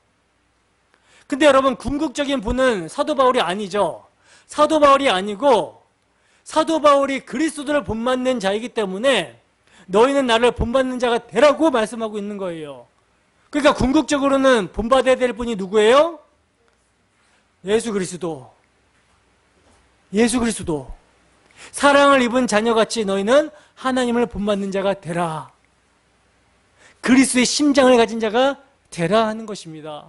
근데 여러분, 궁극적인 분은 사도 바울이 아니죠. 사도 바울이 아니고 사도 바울이 그리스도를 본받는 자이기 때문에 너희는 나를 본받는 자가 되라고 말씀하고 있는 거예요. 그러니까 궁극적으로는 본받아야 될 분이 누구예요? 예수 그리스도. 예수 그리스도. 사랑을 입은 자녀같이 너희는 하나님을 본받는 자가 되라. 그리스도의 심장을 가진 자가 되라 하는 것입니다.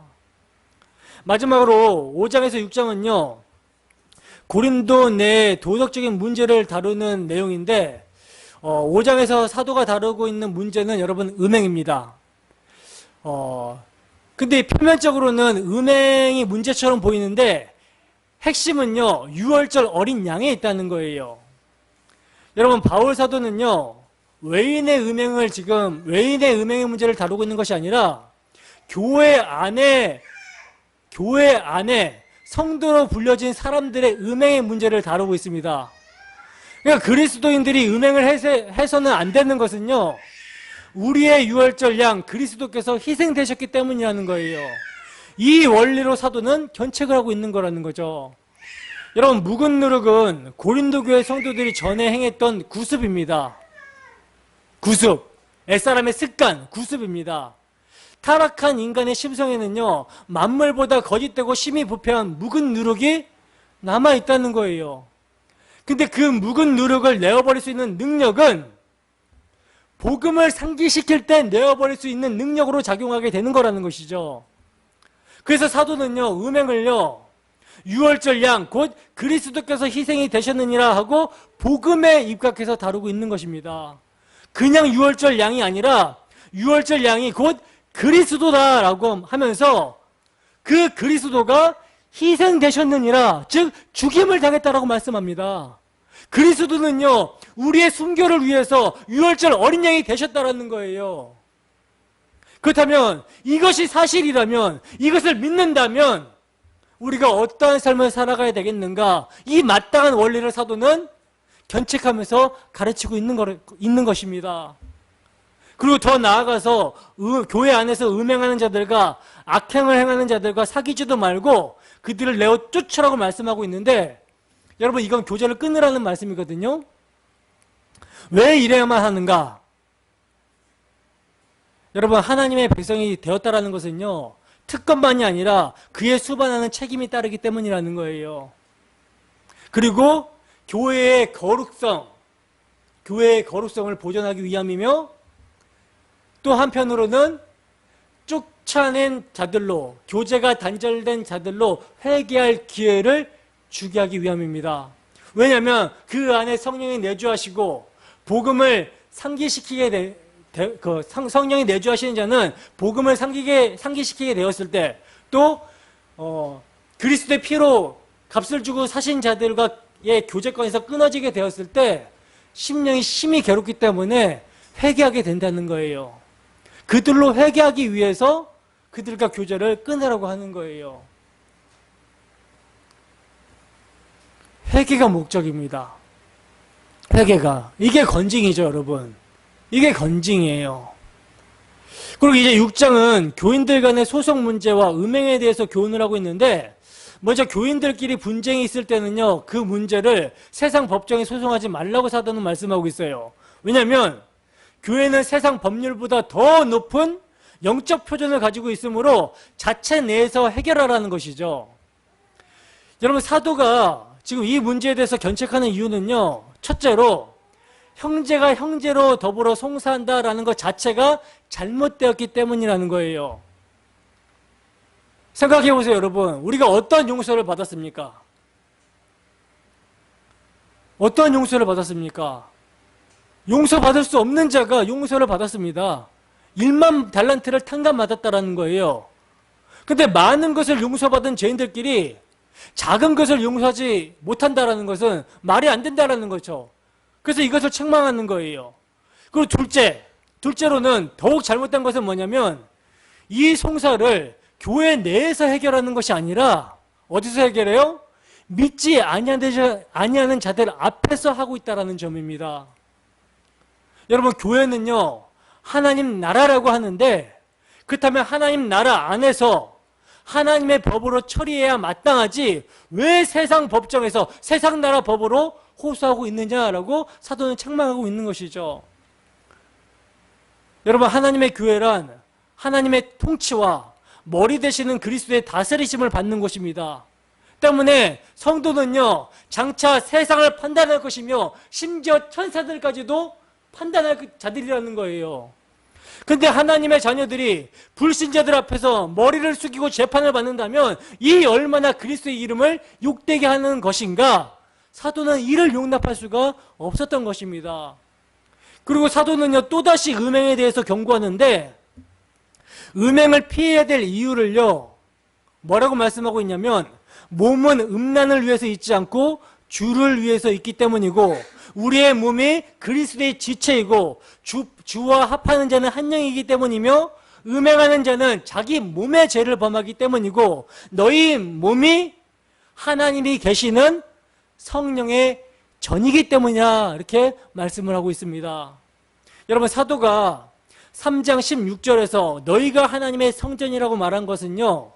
마지막으로 5장에서 6장은요, 고린도 내 도덕적인 문제를 다루는 내용인데, 5장에서 사도가 다루고 있는 문제는 여러분 음행입니다. 근데 표면적으로는 음행이 문제처럼 보이는데 핵심은요, 유월절 어린 양에 있다는 거예요. 여러분, 바울 사도는요, 외인의 음행의 문제를 다루고 있는 것이 아니라 교회 안에 성도로 불려진 사람들의 음행의 문제를 다루고 있습니다. 그러니까 그리스도인들이 음행을 해서는 안 되는 것은요, 우리의 유월절 양 그리스도께서 희생되셨기 때문이라는 거예요. 이 원리로 사도는 견책을 하고 있는 거라는 거죠. 여러분, 묵은 누룩은 고린도 교회 성도들이 전에 행했던 구습입니다. 구습, 옛사람의 습관, 구습입니다. 타락한 인간의 심성에는요, 만물보다 거짓되고 심히 부패한 묵은 누룩이 남아있다는 거예요. 근데 그 묵은 누룩을 내어버릴 수 있는 능력은 복음을 상기시킬 때 내어버릴 수 있는 능력으로 작용하게 되는 거라는 것이죠. 그래서 사도는요, 음행을요, 유월절 양, 곧 그리스도께서 희생이 되셨느니라 하고 복음에 입각해서 다루고 있는 것입니다. 그냥 유월절 양이 아니라 유월절 양이 곧 그리스도다라고 하면서 그 그리스도가 희생되셨느니라, 즉 죽임을 당했다라고 말씀합니다. 그리스도는요, 우리의 순교를 위해서 유월절 어린 양이 되셨다라는 거예요. 그렇다면 이것이 사실이라면, 이것을 믿는다면 우리가 어떠한 삶을 살아가야 되겠는가, 이 마땅한 원리를 사도는 견책하면서 가르치고 있는 것입니다. 그리고 더 나아가서 교회 안에서 음행하는 자들과 악행을 행하는 자들과 사귀지도 말고 그들을 내어 쫓으라고 말씀하고 있는데, 여러분, 이건 교제를 끊으라는 말씀이거든요. 왜 이래야만 하는가? 여러분, 하나님의 백성이 되었다라는 것은요, 특권만이 아니라 그에 수반하는 책임이 따르기 때문이라는 거예요. 그리고 교회의 거룩성을 보존하기 위함이며, 또 한편으로는 쫓아낸 자들로, 교제가 단절된 자들로 회개할 기회를 주게 하기 위함입니다. 왜냐하면 그 안에 성령이 내주하시고 복음을 상기시키게 성령이 내주하시는 자는 복음을 상기시키게 되었을 때, 또 그리스도의 피로 값을 주고 사신 자들과의 교제권에서 끊어지게 되었을 때 심령이 심히 괴롭기 때문에 회개하게 된다는 거예요. 그들로 회개하기 위해서 그들과 교제를 끊으라고 하는 거예요. 회개가 목적입니다. 회개가. 이게 건징이죠, 여러분. 이게 건징이에요. 그리고 이제 6장은 교인들 간의 소송 문제와 음행에 대해서 교훈을 하고 있는데, 먼저 교인들끼리 분쟁이 있을 때는요, 그 문제를 세상 법정에 소송하지 말라고 사도는 말씀하고 있어요. 왜냐하면 교회는 세상 법률보다 더 높은 영적 표준을 가지고 있으므로 자체 내에서 해결하라는 것이죠. 여러분, 사도가 지금 이 문제에 대해서 견책하는 이유는요, 첫째로 형제가 형제로 더불어 송사한다라는 것 자체가 잘못되었기 때문이라는 거예요. 생각해 보세요, 여러분. 우리가 어떤 용서를 받았습니까? 어떤 용서를 받았습니까? 용서받을 수 없는 자가 용서를 받았습니다. 1만 달란트를 탕감받았다라는 거예요. 근데 많은 것을 용서받은 죄인들끼리 작은 것을 용서하지 못한다라는 것은 말이 안 된다라는 거죠. 그래서 이것을 책망하는 거예요. 그리고 둘째로는 더욱 잘못된 것은 뭐냐면, 이 송사를 교회 내에서 해결하는 것이 아니라 어디서 해결해요? 믿지 아니하는 자들 앞에서 하고 있다는 점입니다. 여러분, 교회는요, 하나님 나라라고 하는데, 그렇다면 하나님 나라 안에서 하나님의 법으로 처리해야 마땅하지 왜 세상 법정에서 세상 나라 법으로 호소하고 있느냐라고 사도는 책망하고 있는 것이죠. 여러분, 하나님의 교회란 하나님의 통치와 머리 되시는 그리스도의 다스리심을 받는 곳입니다. 때문에 성도는요, 장차 세상을 판단할 것이며 심지어 천사들까지도 판단할 자들이라는 거예요. 근데 하나님의 자녀들이 불신자들 앞에서 머리를 숙이고 재판을 받는다면 이 얼마나 그리스도의 이름을 욕되게 하는 것인가? 사도는 이를 용납할 수가 없었던 것입니다. 그리고 사도는요, 또다시 음행에 대해서 경고하는데, 음행을 피해야 될 이유를요, 뭐라고 말씀하고 있냐면, 몸은 음란을 위해서 있지 않고 주를 위해서 있기 때문이고, 우리의 몸이 그리스도의 지체이고 주와 합하는 자는 한 영이기 때문이며, 음행하는 자는 자기 몸의 죄를 범하기 때문이고, 너희 몸이 하나님이 계시는 성령의 전이기 때문이야, 이렇게 말씀을 하고 있습니다. 여러분, 사도가 3장 16절에서 너희가 하나님의 성전이라고 말한 것은요,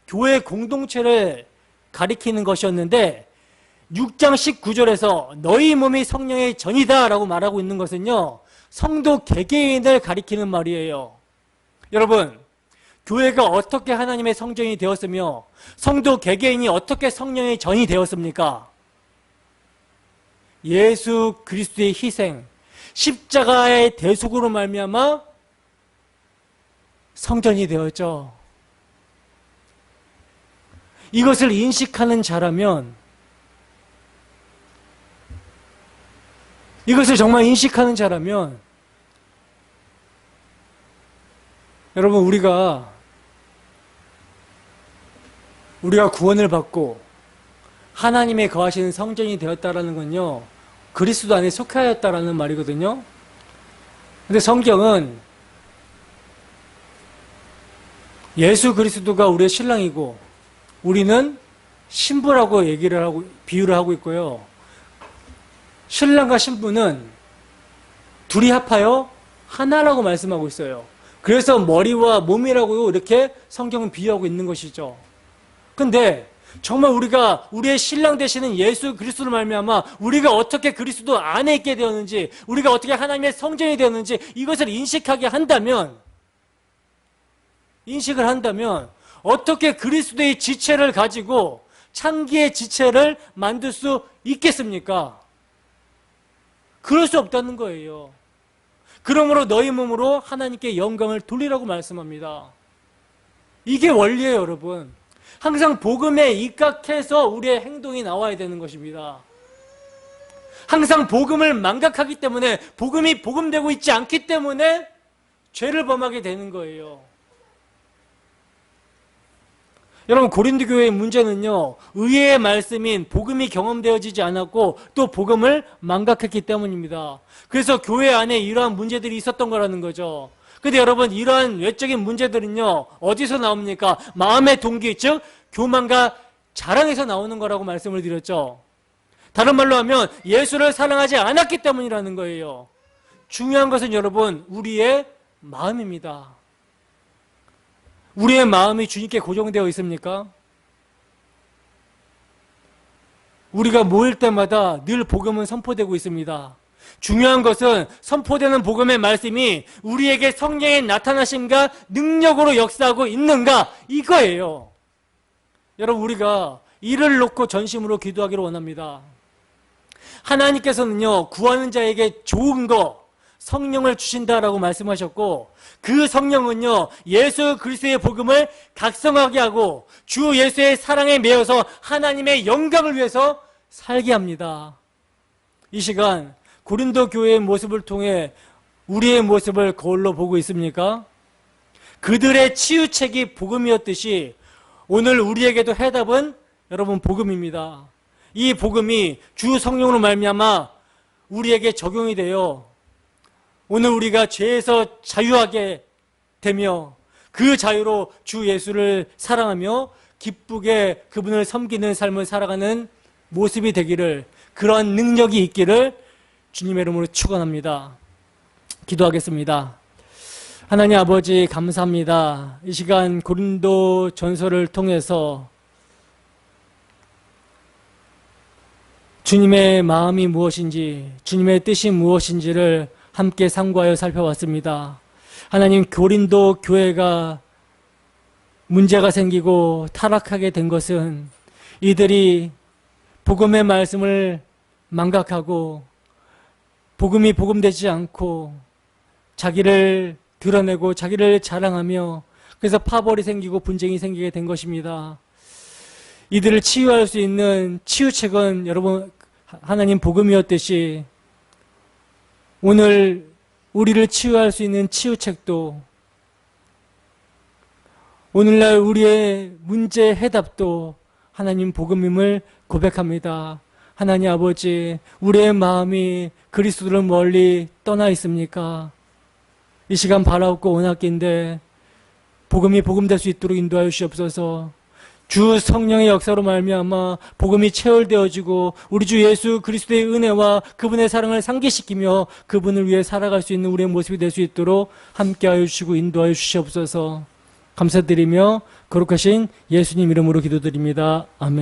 교회 공동체를 가리키는 것이었는데, 6장 19절에서 너희 몸이 성령의 전이다 라고 말하고 있는 것은요, 성도 개개인을 가리키는 말이에요. 여러분, 교회가 어떻게 하나님의 성전이 되었으며 성도 개개인이 어떻게 성령의 전이 되었습니까? 예수 그리스도의 희생, 십자가의 대속으로 말미암아 성전이 되었죠. 이것을 인식하는 자라면, 이것을 정말 인식하는 자라면, 여러분, 우리가 구원을 받고 하나님의 거하시는 성전이 되었다라는 건요, 그리스도 안에 속하였다라는 말이거든요. 근데 성경은 예수 그리스도가 우리의 신랑이고 우리는 신부라고 비유를 하고 있고요. 신랑과 신부는 둘이 합하여 하나라고 말씀하고 있어요. 그래서 머리와 몸이라고 이렇게 성경은 비유하고 있는 것이죠. 근데 정말 우리가 우리의 신랑 되시는 예수 그리스도를 말미암아 우리가 어떻게 그리스도 안에 있게 되었는지, 우리가 어떻게 하나님의 성전이 되었는지 이것을 인식을 한다면 어떻게 그리스도의 지체를 가지고 창기의 지체를 만들 수 있겠습니까? 그럴 수 없다는 거예요. 그러므로 너희 몸으로 하나님께 영광을 돌리라고 말씀합니다. 이게 원리예요, 여러분. 항상 복음에 입각해서 우리의 행동이 나와야 되는 것입니다. 항상 복음을 망각하기 때문에, 복음이 복음되고 있지 않기 때문에 죄를 범하게 되는 거예요. 여러분, 고린도 교회의 문제는요, 의의 말씀인 복음이 경험되어지지 않았고 또 복음을 망각했기 때문입니다. 그래서 교회 안에 이러한 문제들이 있었던 거라는 거죠. 근데 여러분, 이러한 외적인 문제들은요, 어디서 나옵니까? 마음의 동기, 즉 교만과 자랑에서 나오는 거라고 말씀을 드렸죠. 다른 말로 하면 예수를 사랑하지 않았기 때문이라는 거예요. 중요한 것은 여러분, 우리의 마음입니다. 우리의 마음이 주님께 고정되어 있습니까? 우리가 모일 때마다 늘 복음은 선포되고 있습니다. 중요한 것은 선포되는 복음의 말씀이 우리에게 성령의 나타나심과 능력으로 역사하고 있는가, 이거예요. 여러분, 우리가 이를 놓고 전심으로 기도하기를 원합니다. 하나님께서는요, 구하는 자에게 좋은 거, 성령을 주신다라고 말씀하셨고, 그 성령은요, 예수 그리스도의 복음을 각성하게 하고 주 예수의 사랑에 매여서 하나님의 영광을 위해서 살게 합니다. 이 시간 고린도 교회의 모습을 통해 우리의 모습을 거울로 보고 있습니까? 그들의 치유책이 복음이었듯이 오늘 우리에게도 해답은 여러분 복음입니다. 이 복음이 주 성령으로 말미암아 우리에게 적용이 되어 오늘 우리가 죄에서 자유하게 되며 그 자유로 주 예수를 사랑하며 기쁘게 그분을 섬기는 삶을 살아가는 모습이 되기를, 그러한 능력이 있기를 주님의 이름으로 축원합니다. 기도하겠습니다. 하나님 아버지, 감사합니다. 이 시간 고린도 전서를 통해서 주님의 마음이 무엇인지, 주님의 뜻이 무엇인지를 함께 상고하여 살펴봤습니다. 하나님, 고린도 교회가 문제가 생기고 타락하게 된 것은 이들이 복음의 말씀을 망각하고 복음이 복음되지 않고 자기를 드러내고 자기를 자랑하며 그래서 파벌이 생기고 분쟁이 생기게 된 것입니다. 이들을 치유할 수 있는 치유책은 여러분 하나님 복음이었듯이 오늘 우리를 치유할 수 있는 치유책도, 오늘날 우리의 문제 해답도 하나님 복음임을 고백합니다. 하나님 아버지, 우리의 마음이 그리스도를 멀리 떠나 있습니까? 이 시간 바라옵고 원하기인데 복음이 복음될 수 있도록 인도하여 주시옵소서. 주 성령의 역사로 말미암아 복음이 체월되어지고 우리 주 예수 그리스도의 은혜와 그분의 사랑을 상기시키며 그분을 위해 살아갈 수 있는 우리의 모습이 될 수 있도록 함께하여 주시고 인도하여 주시옵소서. 감사드리며 거룩하신 예수님 이름으로 기도드립니다. 아멘.